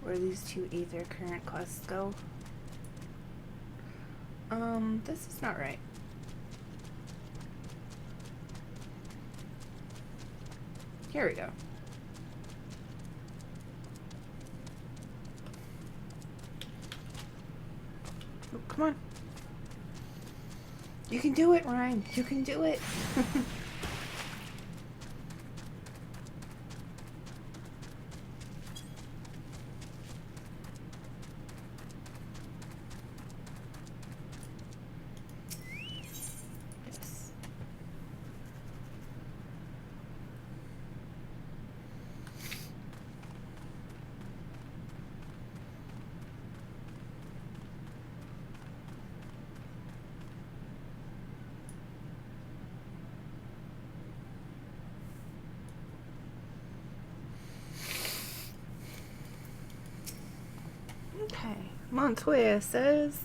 where these two Aether current quests go. This is not right. Here we go. Oh, come on. You can do it, Ryan. You can do it. Yes. Okay, Matoya says,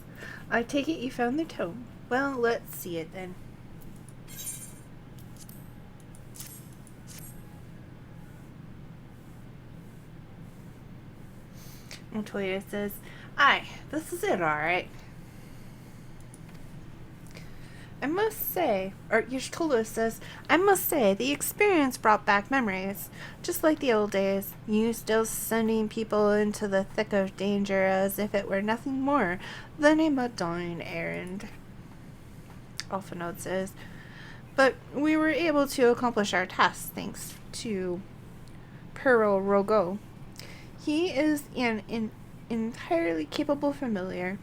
I take it you found the tome. Well, let's see it then. Matoya says, aye, this is it, alright. I must say, or Yashtula says, I must say, the experience brought back memories. Just like the old days, you still sending people into the thick of danger as if it were nothing more than a mundane errand. Alphanode says, but we were able to accomplish our task thanks to Pearl Rogo. He is an entirely capable familiar,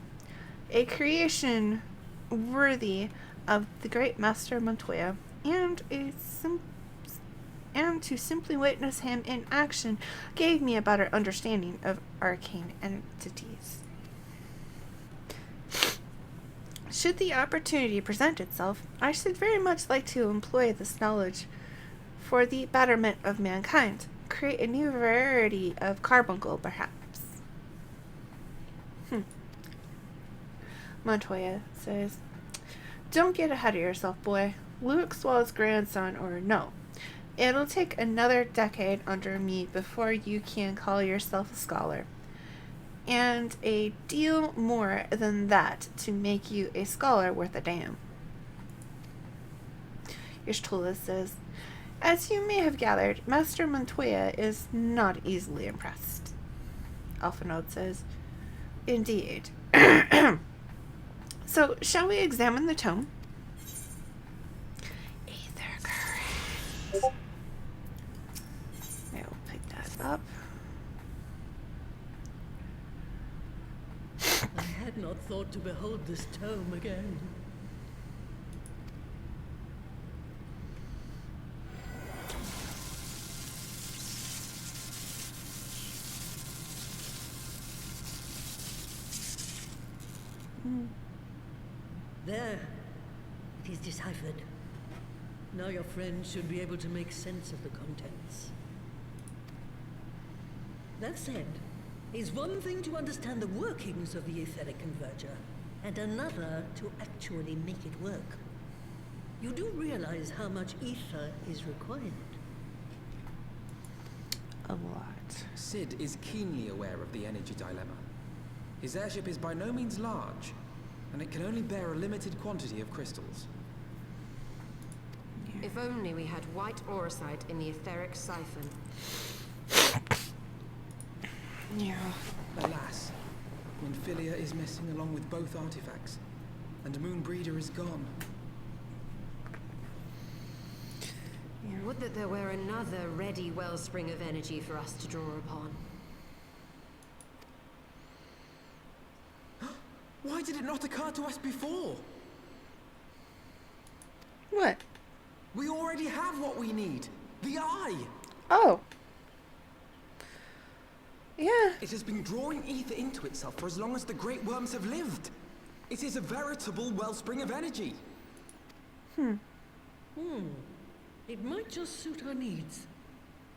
a creation worthy of the great master Matoya, and to simply witness him in action gave me a better understanding of arcane entities. Should the opportunity present itself, I should very much like to employ this knowledge for the betterment of mankind, create a new variety of carbuncle, perhaps. Matoya says, don't get ahead of yourself, boy. Luke Swall's grandson or no. It'll take another decade under me before you can call yourself a scholar. And a deal more than that to make you a scholar worth a damn. Yashtula says, as you may have gathered, Master Matoya is not easily impressed. Alphanode says, indeed. So, shall we examine the tome? Aether current. I will pick that up. I had not thought to behold this tome again. There. It is deciphered. Now your friend should be able to make sense of the contents. That said, it's one thing to understand the workings of the etheric converger, and another to actually make it work. You do realize how much ether is required? A lot. Sid is keenly aware of the energy dilemma. His airship is by no means large, and it can only bear a limited quantity of crystals. If only we had white aurosite in the etheric siphon. Yeah. Alas, Nymphilia is missing along with both artifacts, and Moonbreeder is gone. Would that there were another ready wellspring of energy for us to draw upon. Why did it not occur to us before? What? We already have what we need. The eye! Oh. Yeah. It has been drawing ether into itself for as long as the great worms have lived. It is a veritable wellspring of energy. It might just suit our needs.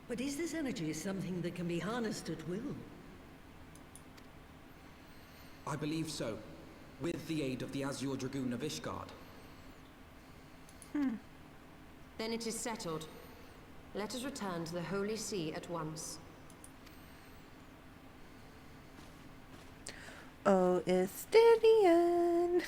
But is this energy something that can be harnessed at will? I believe so, with the aid of the Azure Dragoon of Ishgard. Then it is settled. Let us return to the Holy See at once. Oh, Estinian.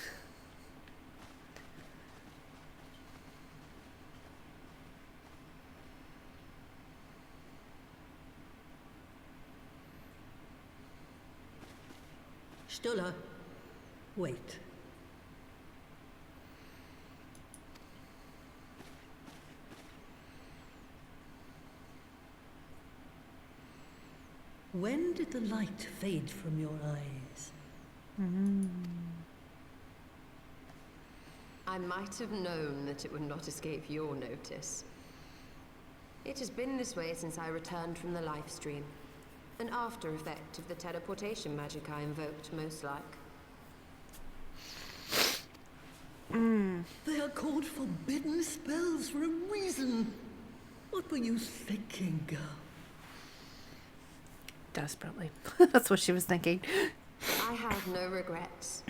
Stola, wait. When did the light fade from your eyes? I might have known that it would not escape your notice. It has been this way since I returned from the life stream. An after effect of the teleportation magic I invoked, most like. They are called forbidden spells for a reason. What were you thinking, girl? Desperately. That's what she was thinking. I have no regrets.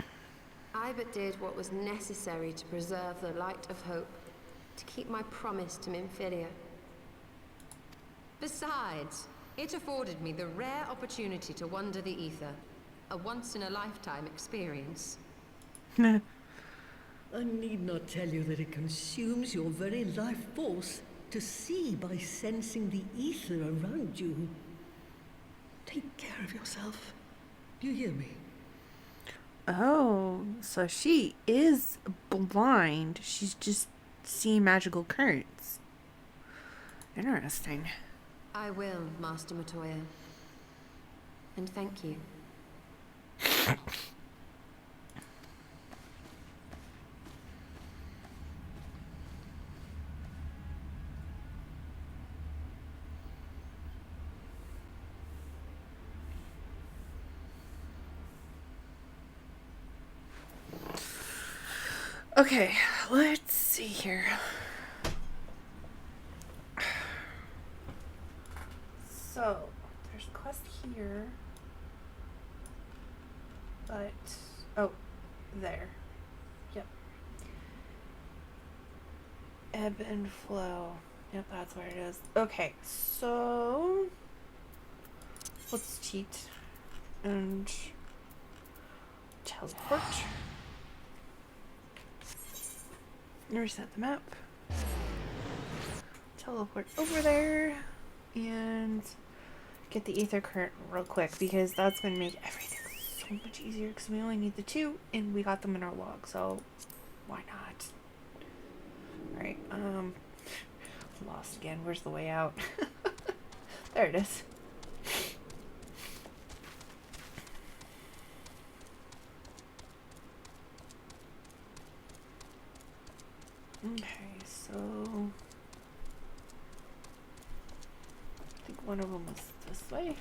I but did what was necessary to preserve the light of hope, to keep my promise to Nymphilia. Besides, it afforded me the rare opportunity to wander the ether, a once-in-a-lifetime experience. I need not tell you that it consumes your very life force to see by sensing the ether around you. Take care of yourself. Do you hear me? Oh, so she is blind. She's just seeing magical currents. Interesting. I will, Master Matoya. And thank you. Okay, let's see here. So, there's a quest here. But, oh, there. Yep. Ebb and flow. Yep, that's where it is. Okay, so let's cheat and teleport. Reset the map. Teleport over there and get the ether current real quick because that's going to make everything so much easier because we only need the 2 and we got them in our log, so why not? Alright, lost again. Where's the way out? There it is. Okay, so I think one of them was this way.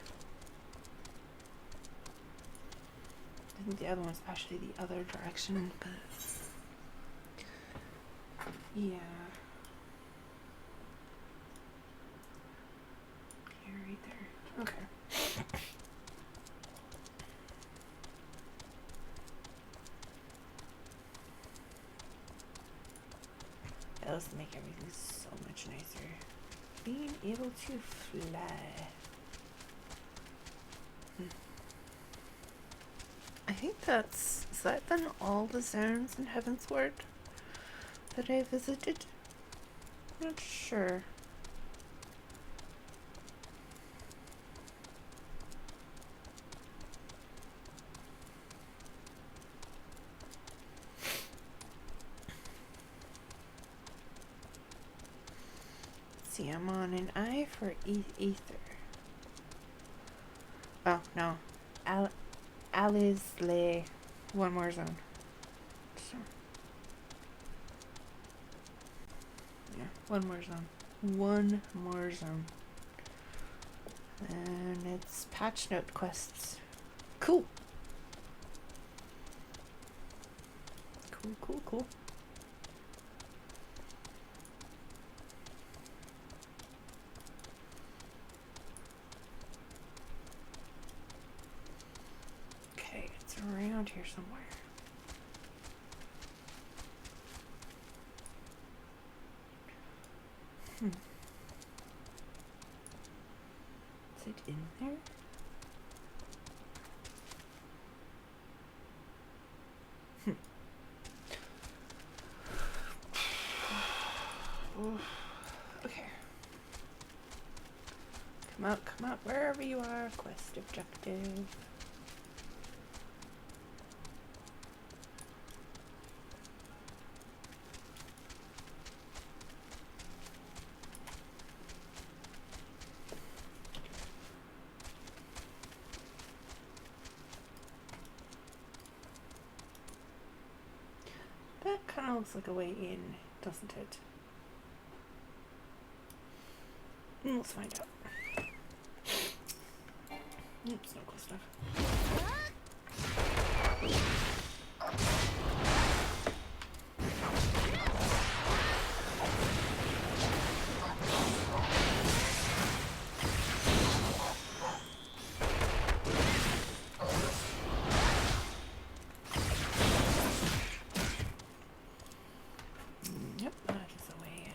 I think the other one's actually the other direction, but yeah. Here, right there. Okay. That was to make everything so much nicer. Being able to fly. I think has that been all the zones in Heavensward that I visited? Not sure. See, I'm on an eye for Aether. Oh, no. Alisley. One more zone. So. Yeah, one more zone. One more zone. And it's patch note quests. Cool. Cool. Okay, it's around here somewhere. Is it in there? Okay. Come out, wherever you are. Quest objective. That kind of looks like a way in, doesn't it? Let's find out. Oops, no cool stuff. Yep, that is the way in.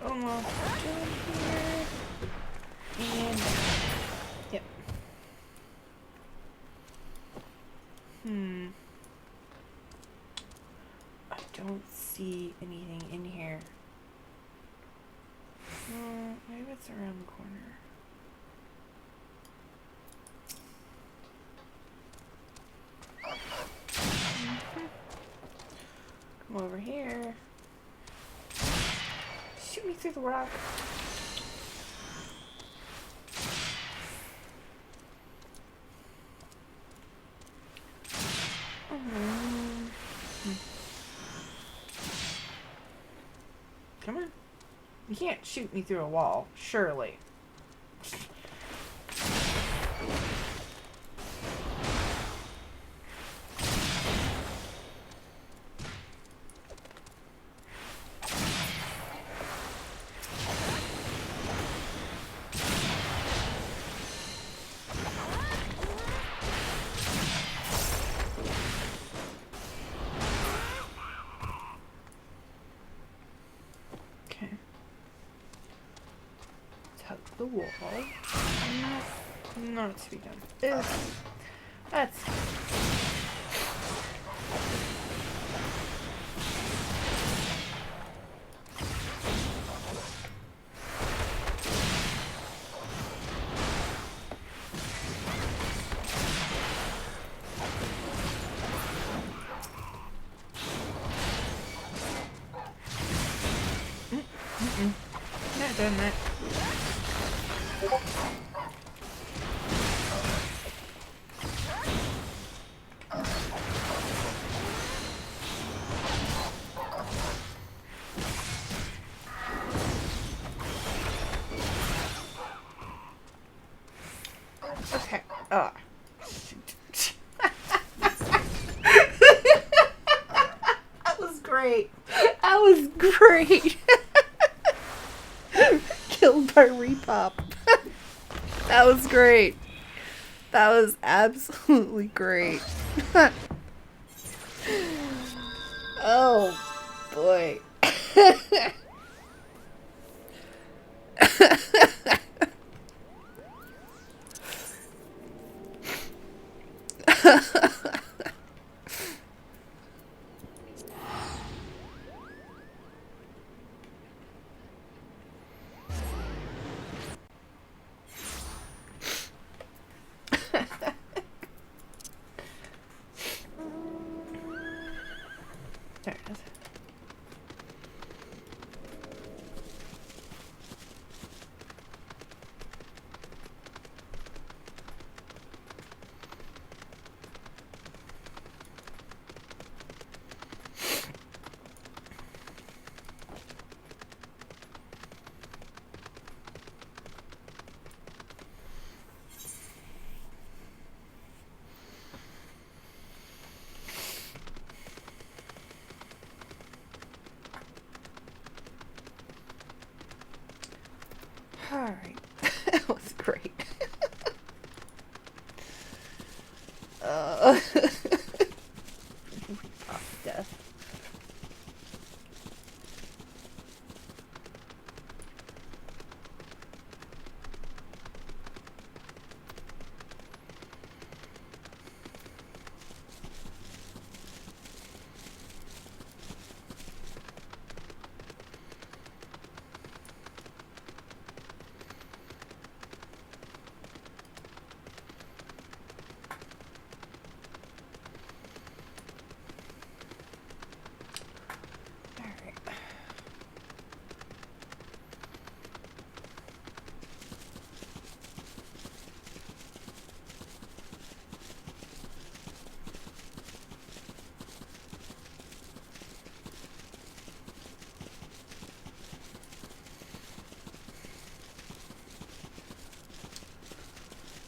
Almost done here. And yep. I don't see anything in here. Maybe it's around the corner. Come over here. Shoot me through the rock. Come on. You can't shoot me through a wall, surely. The wall. Not to be done. Ugh. That's not done that. Okay. Oh. That was great. That was great. Killed by repop. That was great. That was absolutely great. Oh boy. There it is. Alright. That was great. Oh, death.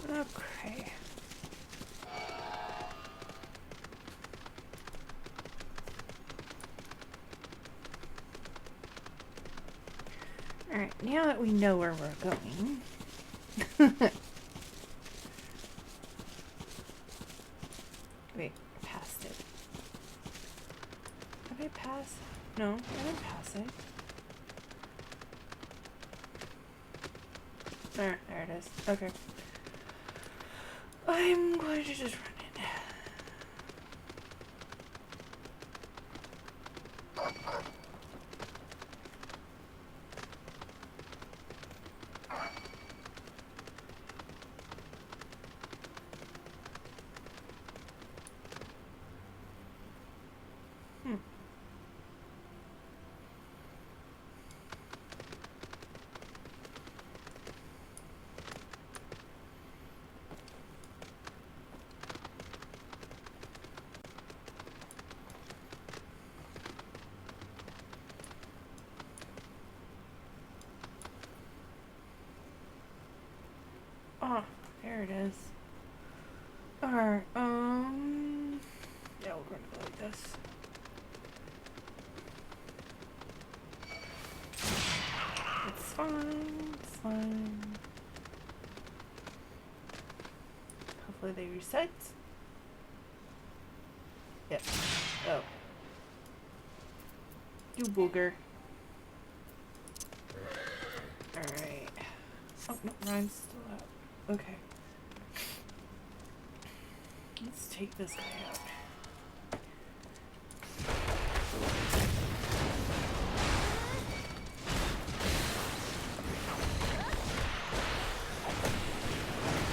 Okay. Alright, now that we know where we're going. Wait, passed it. Did I pass? No, I didn't pass it. There it is. Okay. I'm going to just run it. Oh, there it is. Alright, yeah, we're gonna go like this. It's fine, it's fine. Hopefully they reset. Yep. Oh. You booger. Alright. Oh, no, Ryan's still out. Okay. Let's take this guy out.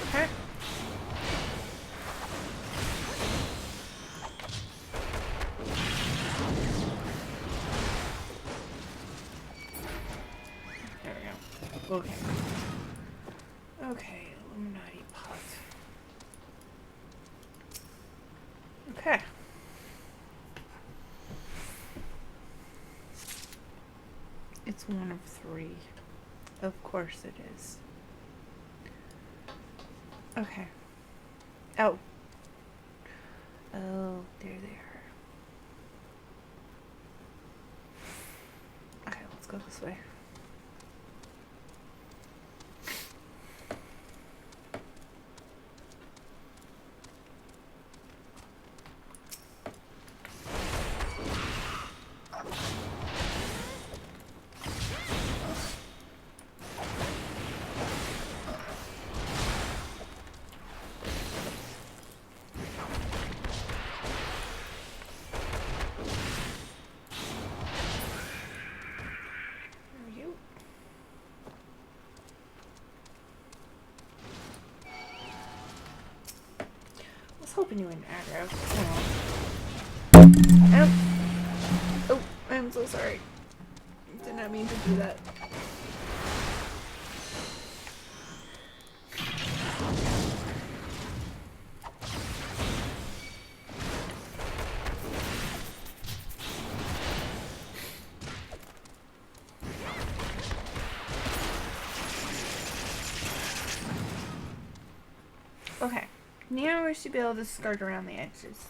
Okay. There we go. Okay. Okay, Illuminati pot. Okay. It's one of three. Of course it is. Okay. Oh. Oh, there they are. Okay, let's go this way. hoping you wouldn't aggro. Oh. Oh, I'm so sorry. Did not mean to do that. Okay, now we should be able to skirt around the edges.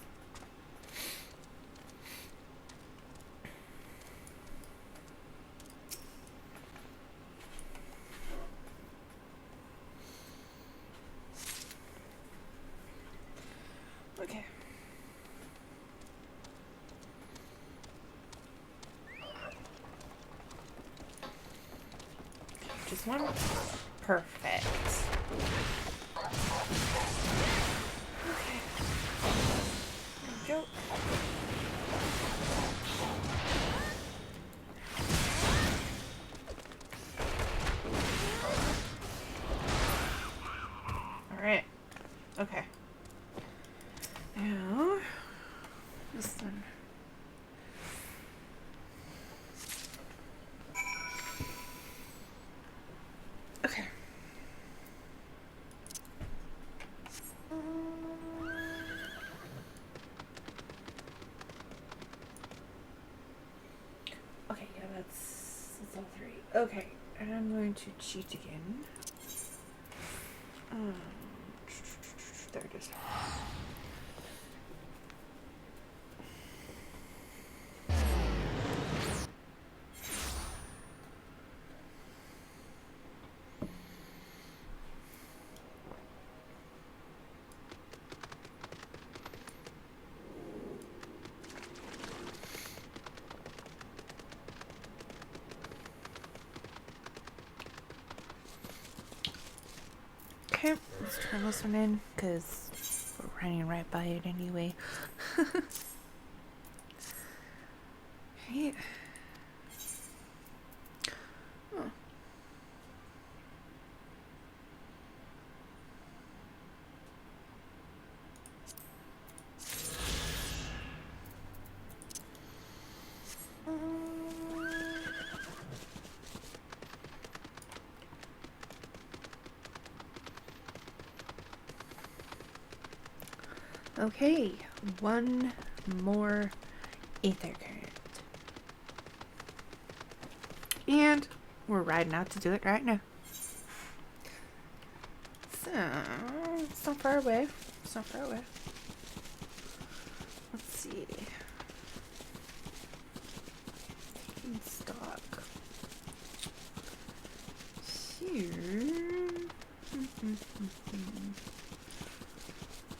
Okay. Just one. Perfect. Okay. There we go. Alright. Okay. Now, this one. Okay. Okay, yeah, that's all three. Okay, and I'm going to cheat again. There it is. Okay, let's turn this one in, because we're running right by it anyway. Right. Oh. Okay, one more Aether current. And we're riding out to do it right now. So, it's not far away. It's not far away. Let's see. Taking stock. Here.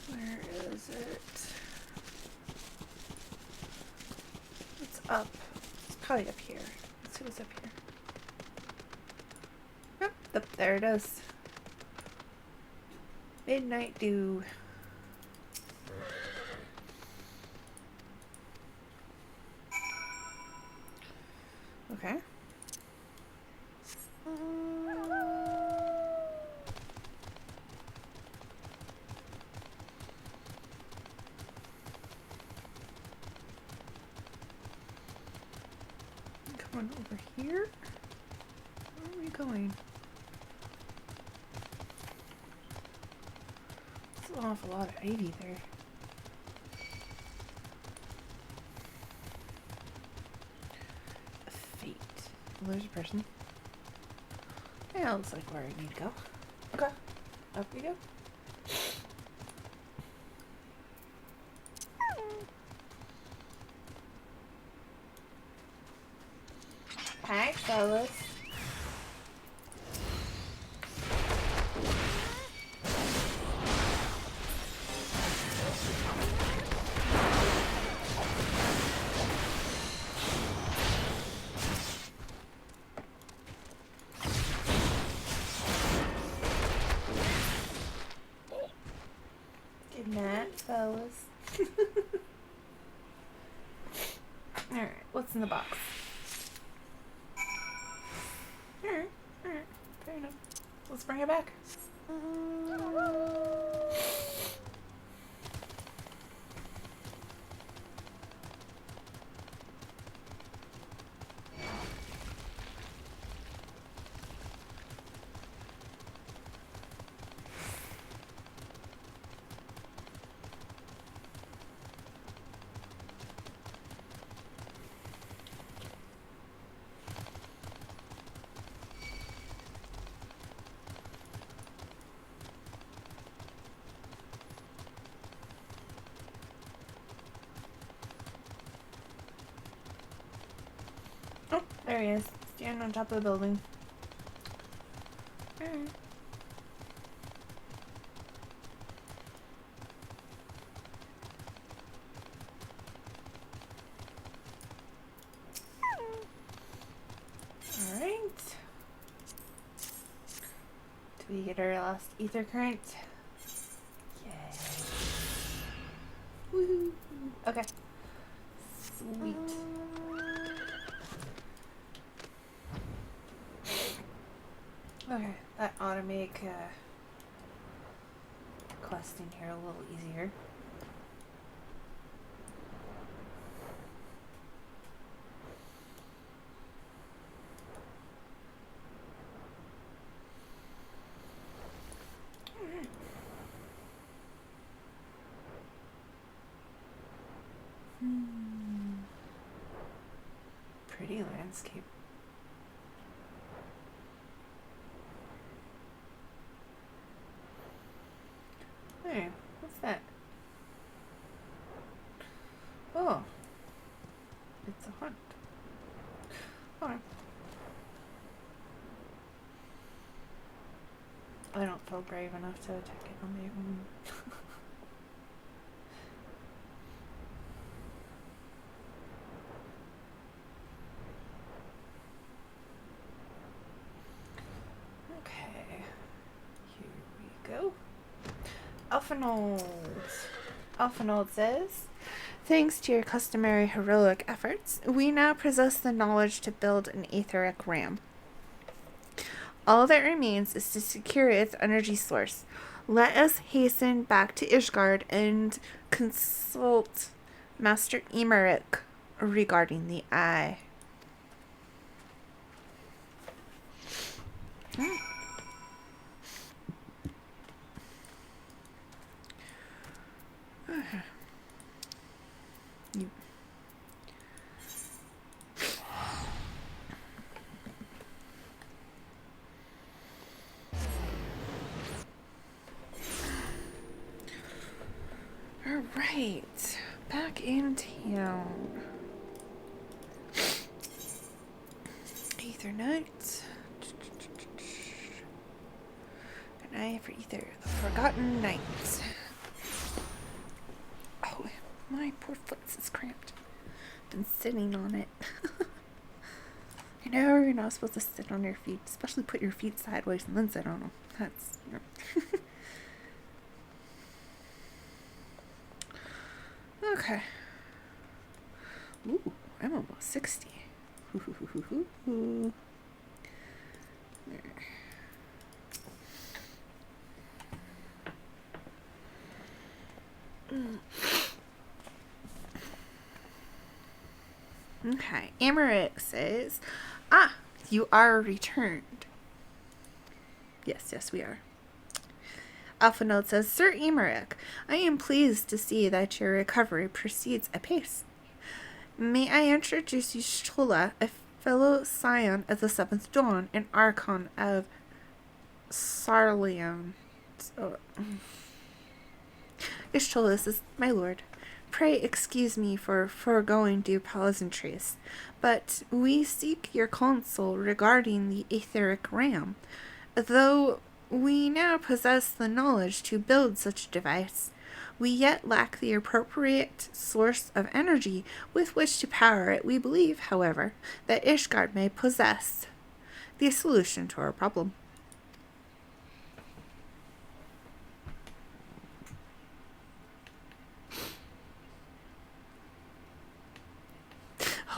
Where is it? It's up. It's probably up here. Let's see what's up here. Oh, there it is. Midnight Dew. Okay. Going over here? Where are we going? There's an awful lot of ivy there. Fate. Well, there's a person. Yeah, looks like where I need to go. Okay. Up we go. Hi, fellas. Good night, fellas. Alright, what's in the box? Alright, fair enough. Let's bring it back. There he is, standing on top of the building. Alright. Alright. Do we get our last ether current? Yay. Woohoo. Okay. Sweet. Okay, that ought to make questing here a little easier. Alright. Pretty landscape. Hey, what's that? Oh, it's a hunt. Alright. I don't feel brave enough to attack it on my own. Okay, here we go. Alphinold says, thanks to your customary heroic efforts, we now possess the knowledge to build an etheric ram. All that remains is to secure its energy source. Let us hasten back to Ishgard and consult Master Emmerich regarding the eye. You. All right, back in town. Aether Knight. An eye for Aether, the Forgotten Knight. Oh, my poor foot is cramped. Been sitting on it. You know, you're not supposed to sit on your feet, especially put your feet sideways and then sit on them. That's, you know. Okay. Ooh, I'm almost 60. There. Okay, Emmerich says, you are returned. Yes, we are. Alphinold says, Sir Emmerich, I am pleased to see that your recovery proceeds apace. May I introduce you Shtola, a fellow scion of the Seventh Dawn, an archon of Sarleon. Ishtola is my lord. Pray excuse me for foregoing due pleasantries, but we seek your counsel regarding the etheric ram. Though we now possess the knowledge to build such a device, we yet lack the appropriate source of energy with which to power it. We believe, however, that Ishgard may possess the solution to our problem.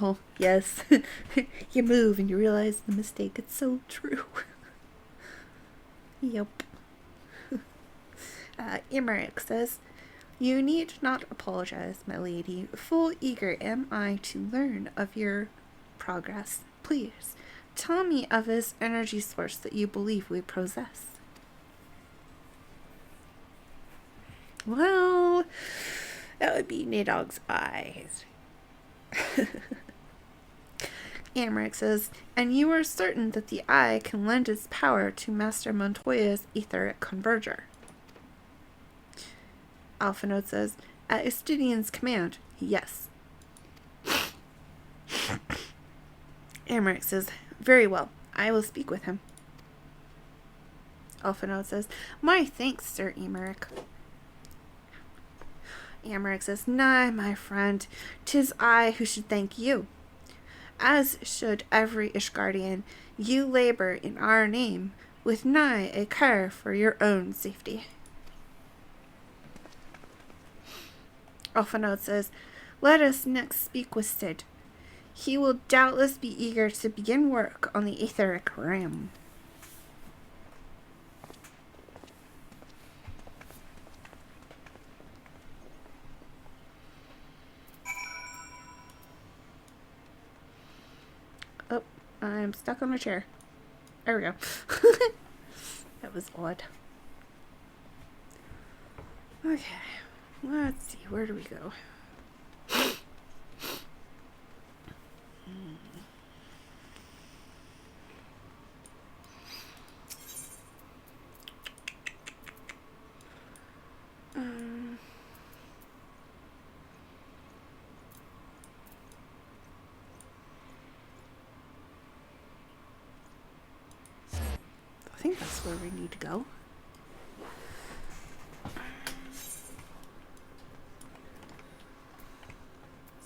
Oh, yes. You move and you realize the mistake. It's so true. Yep. Emmerich says, you need not apologize, my lady. Full eager am I to learn of your progress. Please, tell me of this energy source that you believe we possess. Well, that would be Nidog's eyes. Emmerich says, and you are certain that the eye can lend its power to Master Matoya's etheric converger. Alphinold says, at Estudion's command, yes. Amaric says, very well. I will speak with him. Alphinaud says, my thanks, Sir Amaric. Amaric says, nay, my friend, 'tis I who should thank you. As should every Ishgardian, you labor in our name, with nigh a care for your own safety. Alphinaud says, let us next speak with Cid. He will doubtless be eager to begin work on the etheric ram. Oh, I'm stuck on my chair. There we go. That was odd. Okay, let's see, where do we go? I think that's where we need to go.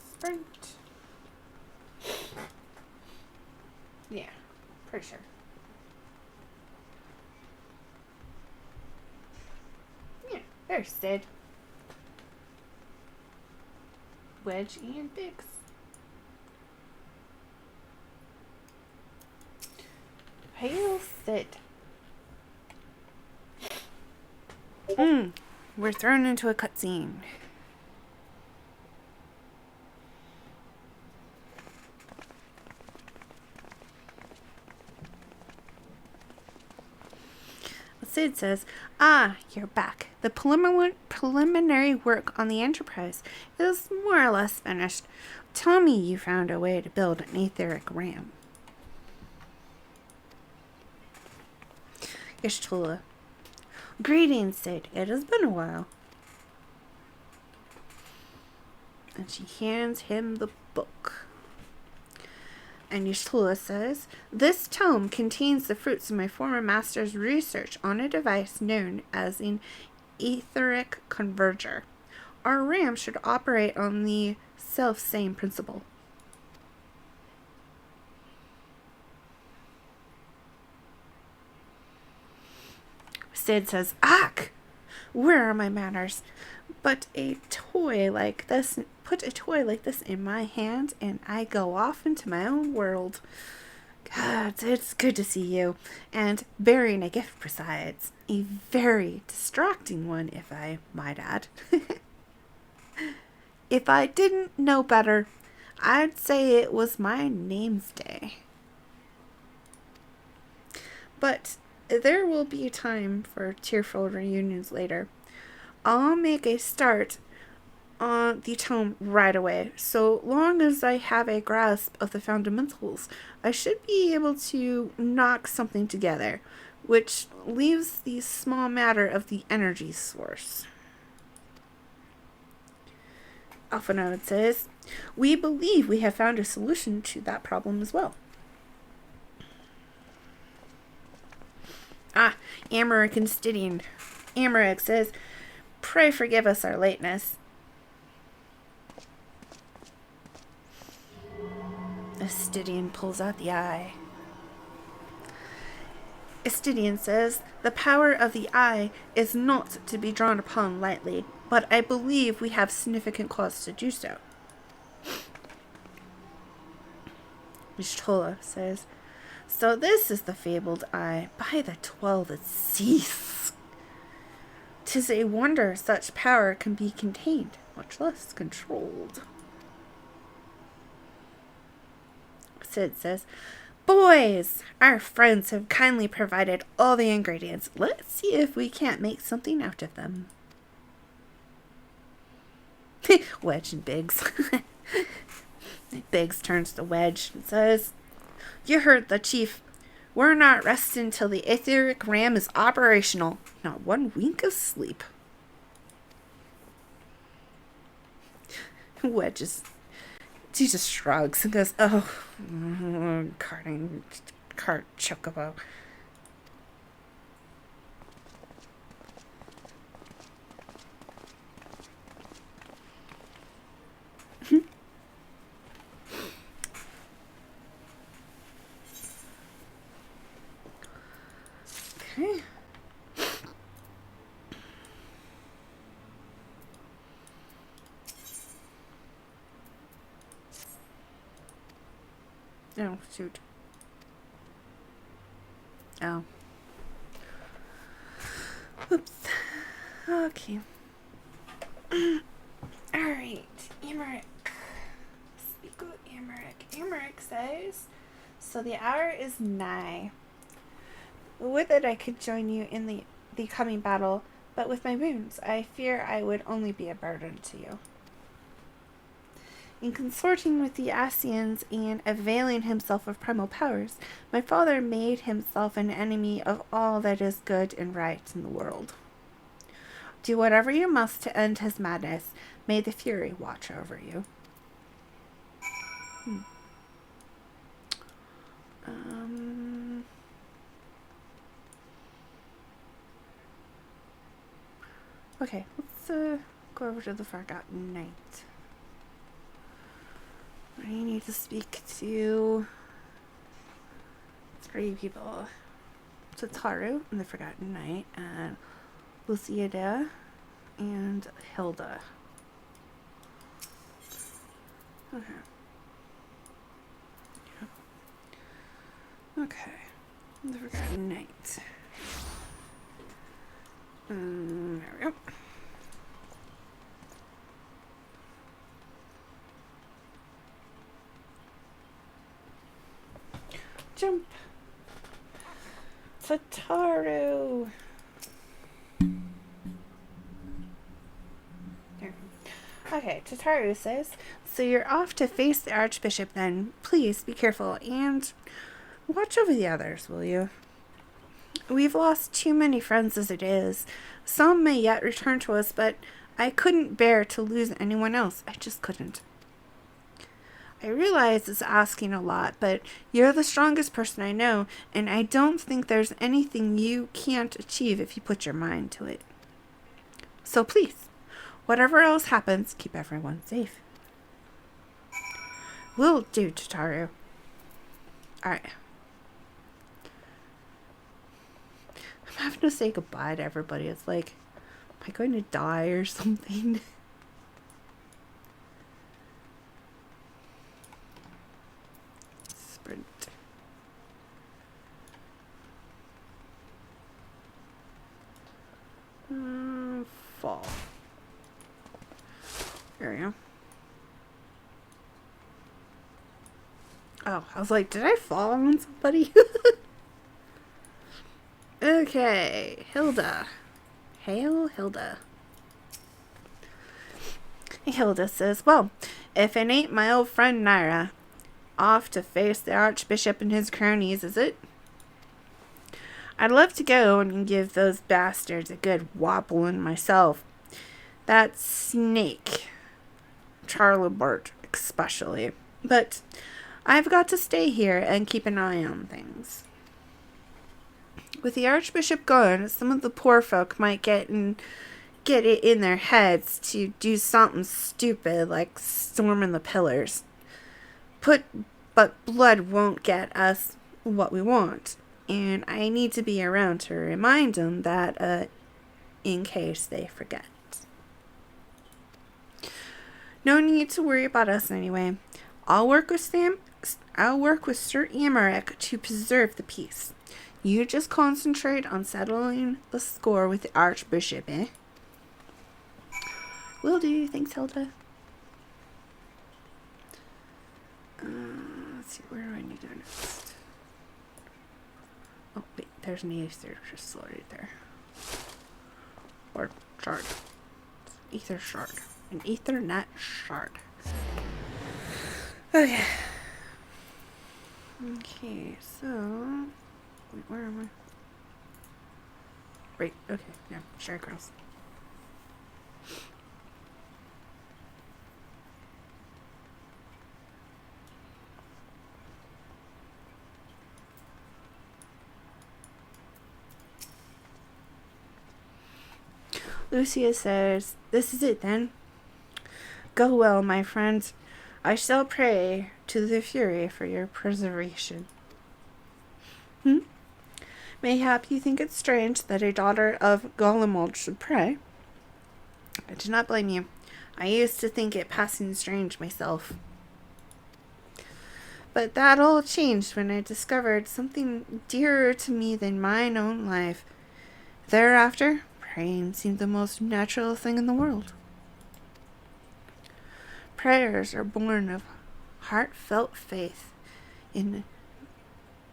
Sprint. Yeah, pretty sure. Yeah, there's Cid. Wedge and Biggs. Hail Cid. We're thrown into a cutscene. Cid says, ah, you're back. The preliminary work on the Enterprise is more or less finished. Tell me you found a way to build an etheric ram. Y'shtola. Greetings, Cid. It has been a while. And she hands him the book. And Y'shtola says, this tome contains the fruits of my former master's research on a device known as an etheric converger. Our RAM should operate on the self-same principle. Cid says, Ack! Where are my manners? But a toy like this, put a toy like this in my hand and I go off into my own world. God, it's good to see you. And bearing a gift besides. A very distracting one, if I might add. If I didn't know better, I'd say it was my name's day. But there will be a time for tearful reunions later. I'll make a start on the tome right away. So long as I have a grasp of the fundamentals, I should be able to knock something together, which leaves the small matter of the energy source. Alphinaud says, we believe we have found a solution to that problem as well. Ah, Amaric and Stydian. Amaric says, pray forgive us our lateness. Stydian pulls out the eye. Stydian says, the power of the eye is not to be drawn upon lightly, but I believe we have significant cause to do so. Y'shtola says, so this is the fabled eye. By the 12 that cease. 'Tis a wonder such power can be contained, much less controlled. Cid says, boys, our friends have kindly provided all the ingredients. Let's see if we can't make something out of them. Wedge and Biggs. Biggs turns to Wedge and says, you heard the chief. We're not resting till the etheric ram is operational. Not one wink of sleep. Wedge She just shrugs and goes, "Oh, cart chocobo." Okay. Oh, shoot. Oh. Oops. Okay. Alright, Emmerich. Speak with Emmerich. Emmerich says, so the hour is nigh. With it I could join you in the coming battle, but with my wounds, I fear I would only be a burden to you. In consorting with the Asians and availing himself of primal powers, my father made himself an enemy of all that is good and right in the world. Do whatever you must to end his madness. May the Fury watch over you. Okay, let's go over to the Forgotten Knight. I need to speak to 3 people. Tataru and the Forgotten Knight, and Luciada and Hilda. Okay. Yeah. Okay. The Forgotten Knight. There we go. Jump. Tataru. There. Okay, Tataru says, so you're off to face the Archbishop then. Please be careful and watch over the others, will you? We've lost too many friends as it is. Some may yet return to us, but I couldn't bear to lose anyone else. I just couldn't. I realize it's asking a lot, but you're the strongest person I know, and I don't think there's anything you can't achieve if you put your mind to it. So please, whatever else happens, keep everyone safe. Will do, Tataru. Alright. I'm having to say goodbye to everybody. It's like, am I going to die or something? Sprint. Fall. There we go. Oh, I was like, did I fall on somebody? Okay, Hilda. Hail, Hilda. Hilda says, well, if it ain't my old friend Nyra, off to face the Archbishop and his cronies, is it? I'd love to go and give those bastards a good whopping myself. That snake, Charlibert especially. But I've got to stay here and keep an eye on things. With the Archbishop gone, some of the poor folk might get it in their heads to do something stupid like storming the pillars. But blood won't get us what we want, and I need to be around to remind them that in case they forget. No need to worry about us anyway. I'll work with Sir Emmerich to preserve the peace. You just concentrate on settling the score with the Archbishop, eh? Will do. Thanks, Hilda. Let's see, where do I need to go next? Oh, wait, there's an Aether crystal right there. Or shard. Aether shard. An Ethernet shard. Okay. Okay, so... Wait, where am I? Right, okay, yeah, share across. Lucia says, "This is it then. Go well, my friends. I shall pray to the Fury for your preservation." Mayhap you think it strange that a daughter of Gollimold should pray. I do not blame you. I used to think it passing strange myself. But that all changed when I discovered something dearer to me than mine own life. Thereafter, praying seemed the most natural thing in the world. Prayers are born of heartfelt faith in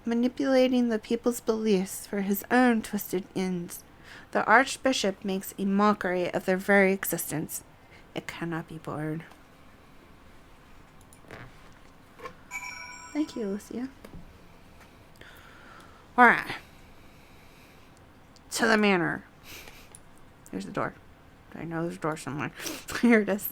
manipulating the people's beliefs for his own twisted ends. The Archbishop makes a mockery of their very existence. It cannot be borne. Thank you, Lucia. Alright. To the manor. There's the door. I know there's a door somewhere. Here it is.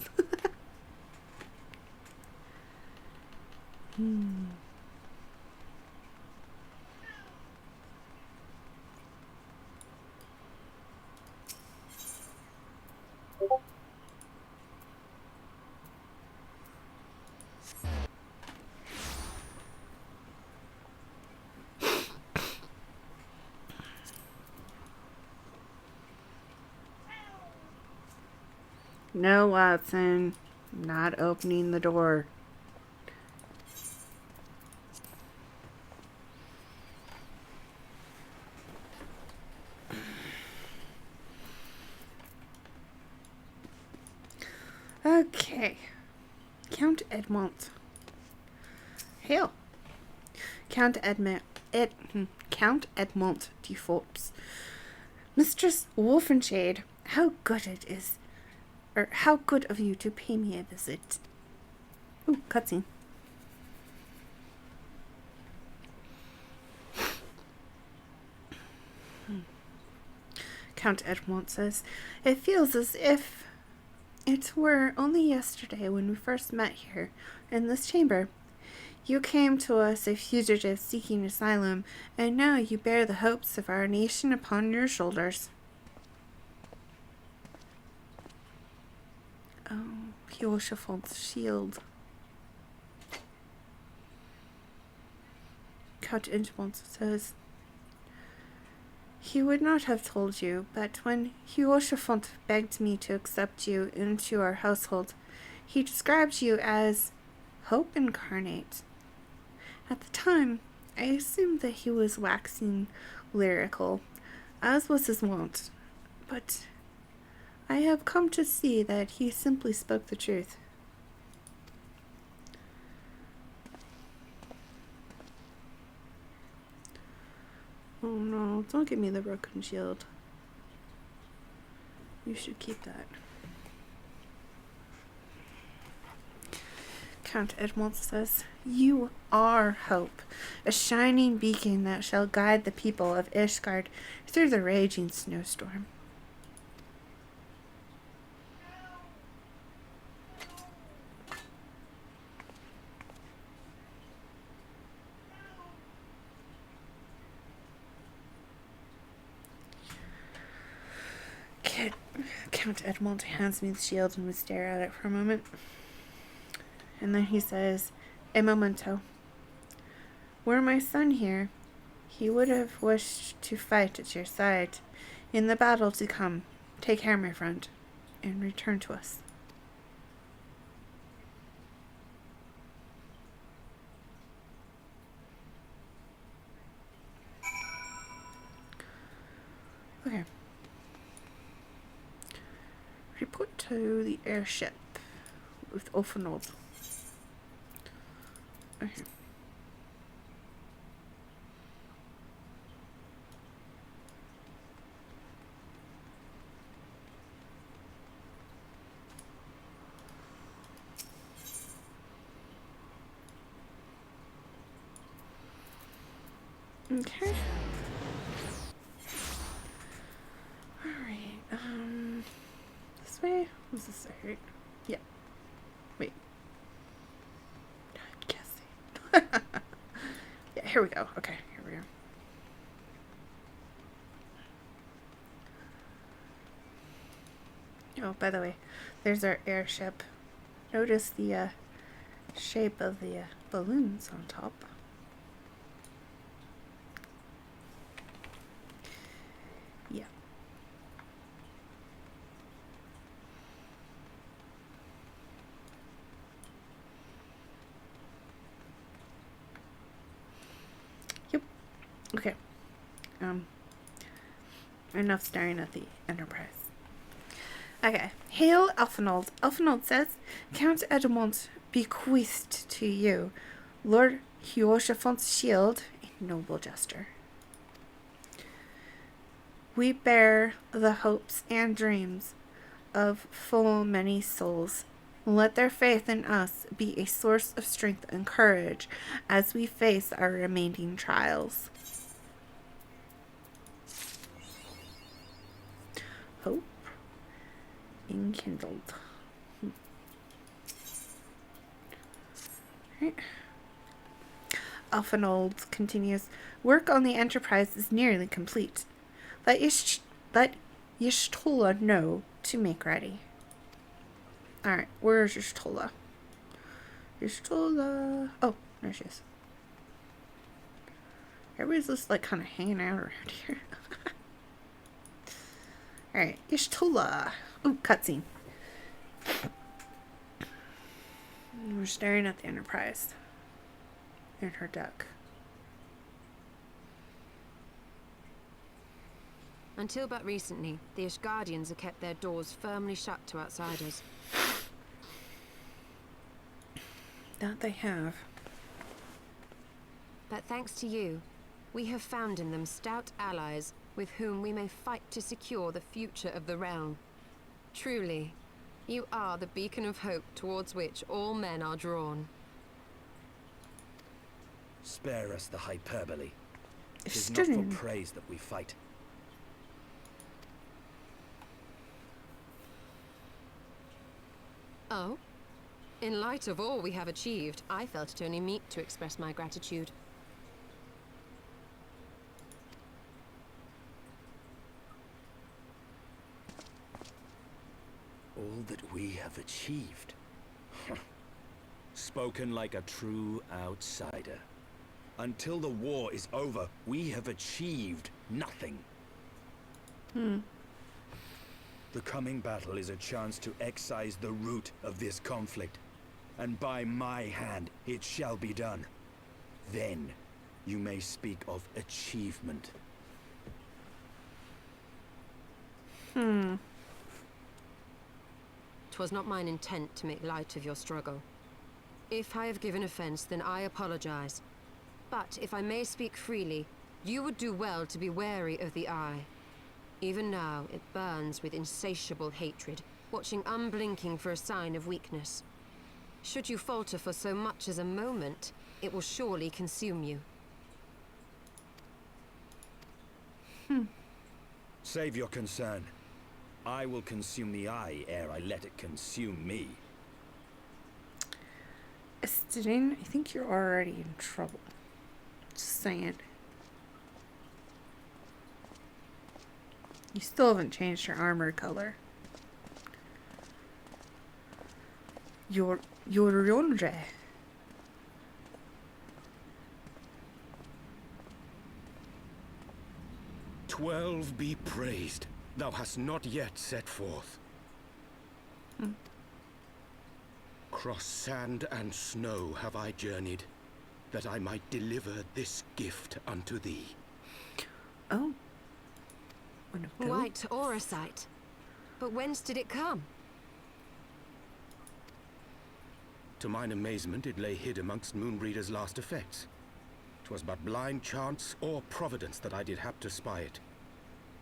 No, Watson. Not opening the door. Okay. Count Edmont. Hail. Count Edmont defaults. Mistress Wulfenshade, how good it is, or how good of you to pay me a visit. Ooh, cutscene. Count Edmont says, "It feels as if it were only yesterday when we first met here, in this chamber. You came to us a fugitive seeking asylum, and now you bear the hopes of our nation upon your shoulders." Oh, Idyllshire's shield. Count Edmont says, "He would not have told you, but when Idyllshire begged me to accept you into our household, he described you as hope incarnate. At the time, I assumed that he was waxing lyrical, as was his wont, but I have come to see that he simply spoke the truth." Oh no, don't give me the broken shield. You should keep that. Count Edmond says, "You are hope, a shining beacon that shall guide the people of Ishgard through the raging snowstorm." Count Edmond hands me the shield and we stare at it for a moment. And then he says, "A memento. Were my son here, he would have wished to fight at your side in the battle to come. Take care, my friend, and return to us." Okay. Report to the airship with Ulfenold. Okay. Okay. Alright, this way? Was this right? Yeah. Wait. I'm guessing. Yeah, here we go. Okay, here we go. Oh, by the way, there's our airship. Notice the shape of the balloons on top. Yeah. Yep. Okay. Enough staring at the Enterprise. Okay. Hail Elfinold. Elfinold says, Count Edmond bequeathed to you Lord Hyoshaphont's shield, a noble gesture. We bear the hopes and dreams of full many souls. Let their faith in us be a source of strength and courage as we face our remaining trials. Hope enkindled. Right. Elfinold continues, work on the Enterprise is nearly complete. Let Y'shtola know to make ready. Alright, where's Y'shtola? Y'shtola. Oh, there she is. Everybody's just like kind of hanging out around here. Alright, Y'shtola. Ooh, cutscene. We're staring at the Enterprise and her deck. Until but recently, the Ishgardians have kept their doors firmly shut to outsiders. That they have. But thanks to you, we have found in them stout allies with whom we may fight to secure the future of the realm. Truly, you are the beacon of hope towards which all men are drawn. Spare us the hyperbole. It is not Stunning. for praise that we fight. Oh? In light of all we have achieved, I felt it only meet to express my gratitude. All that we have achieved. Spoken like a true outsider. Until the war is over, we have achieved nothing. The coming battle is a chance to excise the root of this conflict. And by my hand, it shall be done. Then, you may speak of achievement. 'Twas not mine intent to make light of your struggle. If I have given offense, then I apologize. But if I may speak freely, you would do well to be wary of the Eye. Even now, it burns with insatiable hatred, watching unblinking for a sign of weakness. Should you falter for so much as a moment, it will surely consume you. Save your concern. I will consume the Eye ere I let it consume me. Estidine, I think you're already in trouble. Just saying. You still haven't changed your armor color. You're Yondre. "12 be praised, thou hast not yet set forth. Cross sand and snow have I journeyed, that I might deliver this gift unto thee." Oh. One of those. White Auracite. But whence did it come? To mine amazement, it lay hid amongst Moonbreeder's last effects. 'Twas but blind chance or providence that I did hap to spy it.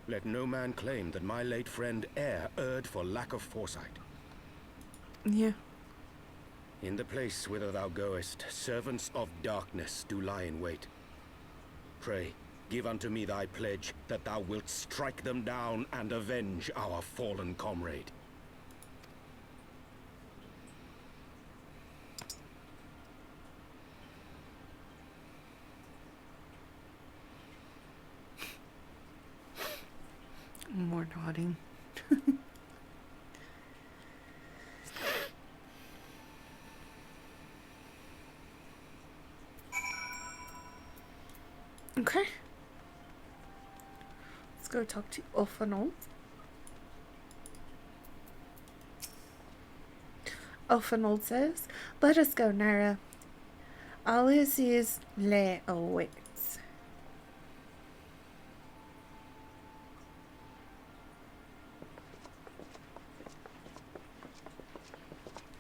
Let no man claim that my late friend erred for lack of foresight. Yeah. In the place whither thou goest, servants of darkness do lie in wait. Pray, give unto me thy pledge that thou wilt strike them down and avenge our fallen comrade. More nodding. Okay. Let's go talk to Ulfanold. Ulfanold says, "Let us go, Nyra. Aloysius lay awaits."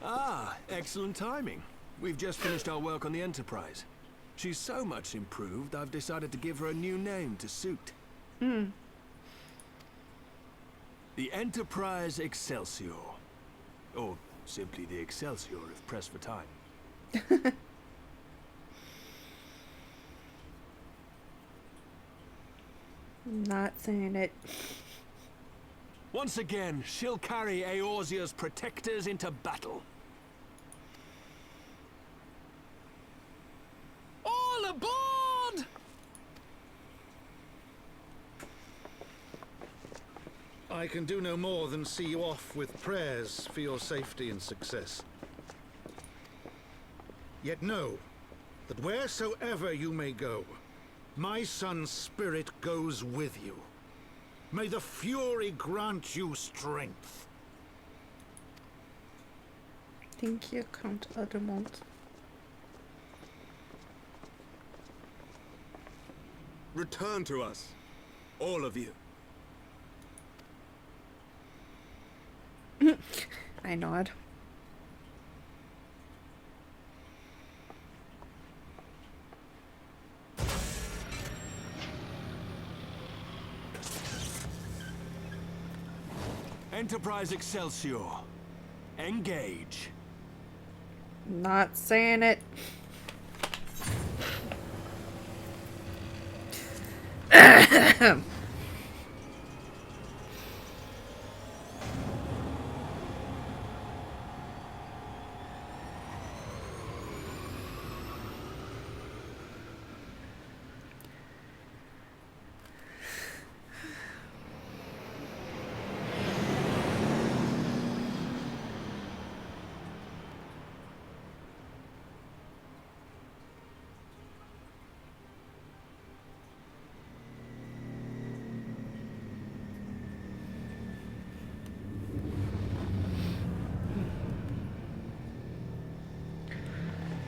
Ah, excellent timing. We've just finished our work on the Enterprise. She's so much improved, I've decided to give her a new name to suit. The Enterprise Excelsior. Or simply the Excelsior if pressed for time. Not saying it. Once again, she'll carry Eorzea's protectors into battle. All aboard! I can do no more than see you off with prayers for your safety and success. Yet know that wheresoever you may go, my son's spirit goes with you. May the Fury grant you strength. Thank you, Count Adamant. Return to us, all of you. I nod. Enterprise Excelsior. Engage. Not saying it.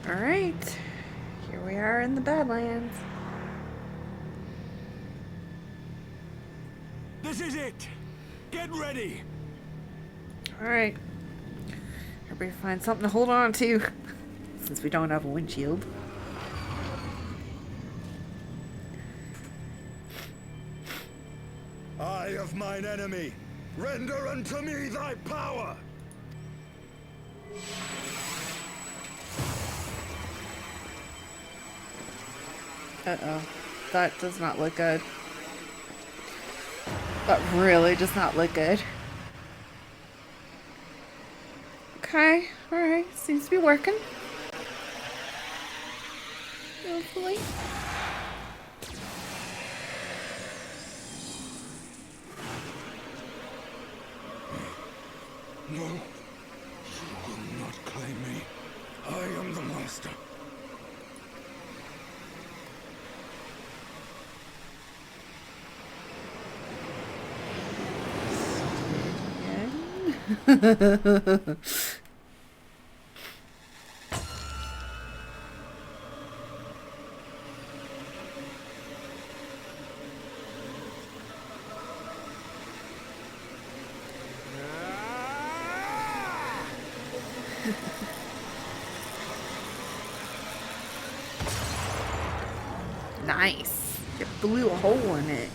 Alright, here we are in the Badlands. This is it! Get ready! Alright. Everybody find something to hold on to, since we don't have a windshield. Eye of mine enemy, render unto me thy power! Uh-oh. That does not look good. That really does not look good. Okay, alright. Seems to be working. Hopefully. No, you will not claim me. I am the master. Nice. You blew a hole in it.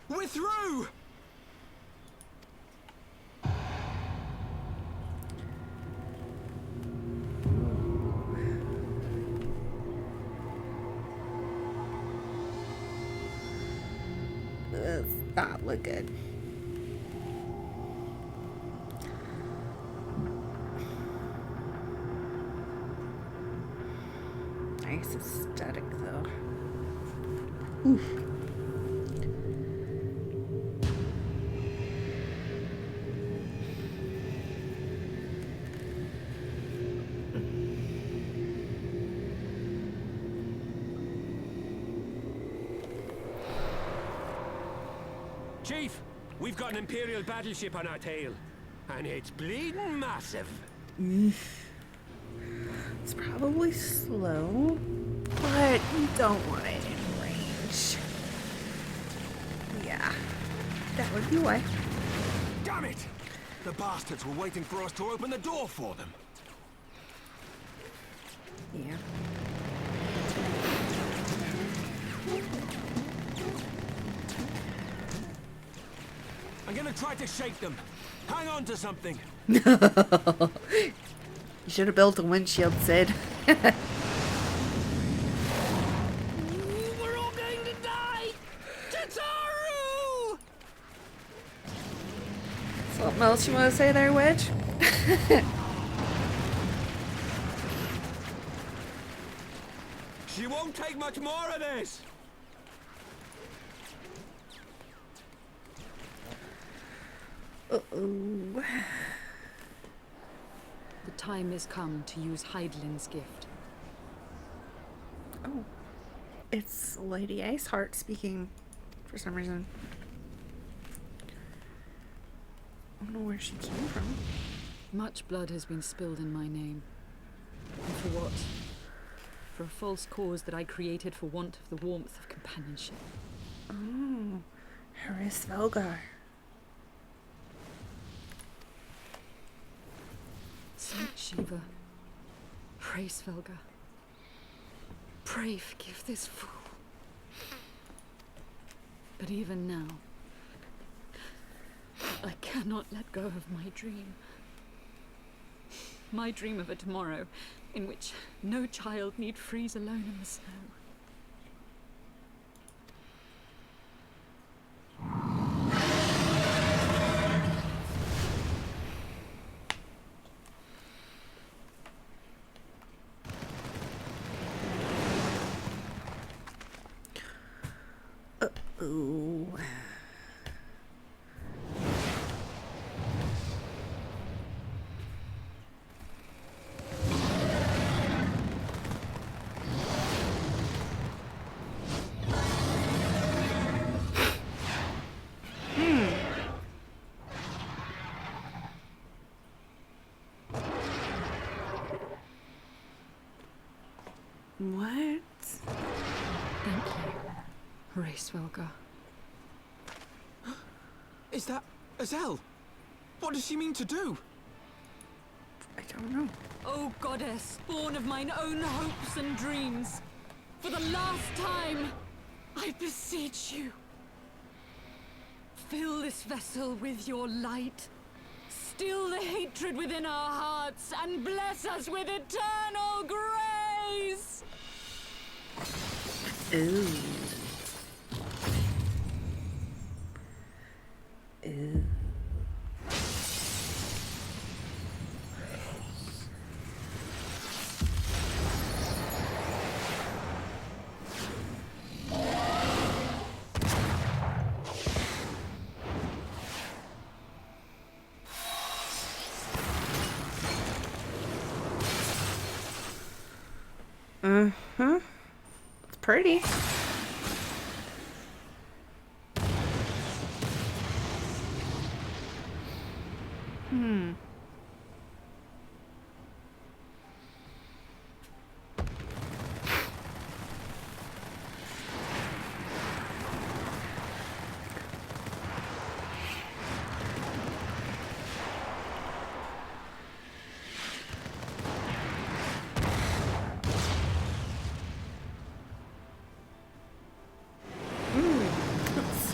We're through! Does not look good. Nice aesthetic though. Oof. Chief, we've got an Imperial battleship on our tail. And it's bleeding massive. It's probably slow, but you don't want it in range. Yeah, that would be why. Damn it! The bastards were waiting for us to open the door for them. Yeah. I'm gonna try to shake them. Hang on to something. You should have built a windshield, Sid. We're all going to die! Tataru! Something else you want to say there, Wedge? She won't take much more of this! Uh-oh. The time has come to use Hydaelyn's gift. Oh. It's Lady Iceheart speaking for some reason. I don't know where she came from. Much blood has been spilled in my name. And for what? For a false cause that I created for want of the warmth of companionship. Oh. Heavensward. Saint Shiva, pray Svelga. Pray forgive this fool. But even now, I cannot let go of my dream. My dream of a tomorrow in which no child need freeze alone in the snow. Ooh. What? Thank you, Svelga. Is that Azel? What does she mean to do? I don't know. O goddess, born of mine own hopes and dreams, for the last time, I beseech you. Fill this vessel with your light. Still the hatred within our hearts and bless us with eternal grace. Ooh. Ooh. Uh-huh. It's pretty.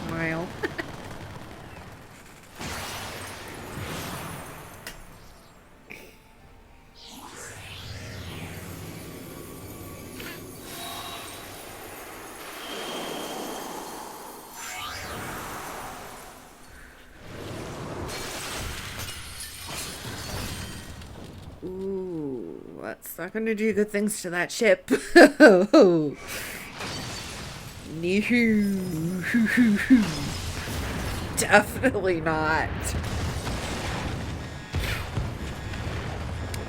Smile. Ooh, that's not gonna do good things to that ship. No. Definitely not.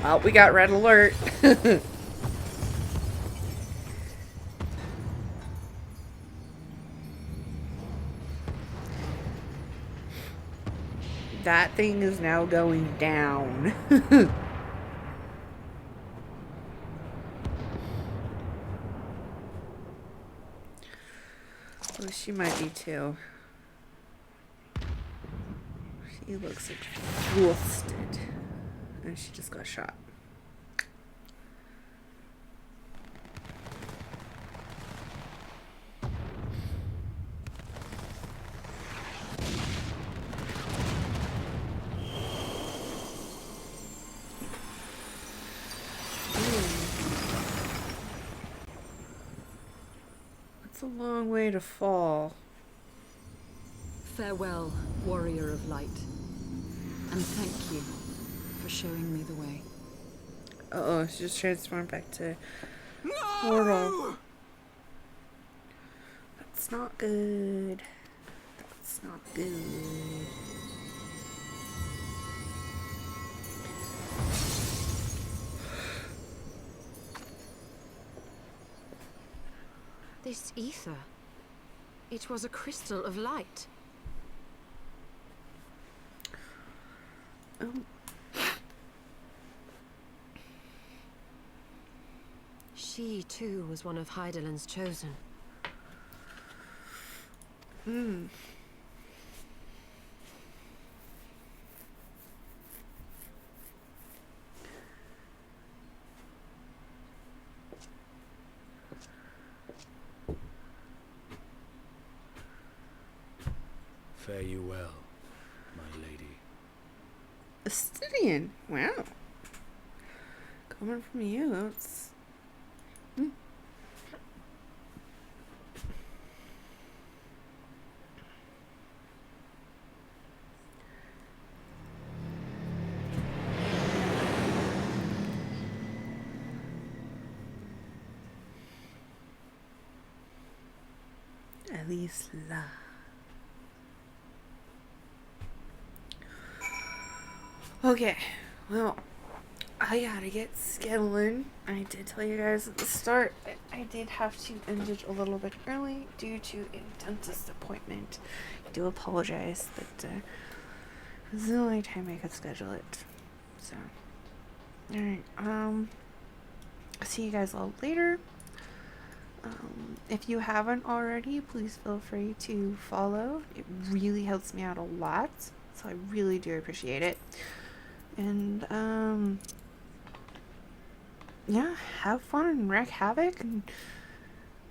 Well, we got red alert. That thing is now going down. Oh, she might be too. She looks exhausted. And she just got shot. It's a long way to fall. Farewell, warrior of light. And thank you for showing me the way. Uh-oh, she just transformed back to Portal. That's not good. That's not good. This ether. It was a crystal of light. Oh. She, too, was one of Hydaelyn's chosen. Hmm. Fare you well, my lady. Astidian. Wow. Coming from you, that's... Alisla. Okay, well, I gotta get skedaling. I did tell you guys at the start that I did have to end it a little bit early due to a dentist appointment. I do apologize, but this is the only time I could schedule it. So, alright, see you guys all later. If you haven't already, please feel free to follow. It really helps me out a lot, so I really do appreciate it. And yeah, have fun and wreak havoc, and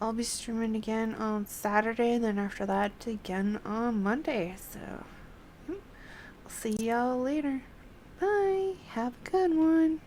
I'll be streaming again on Saturday, then after that again on Monday. So I'll see y'all later. Bye. Have a good one.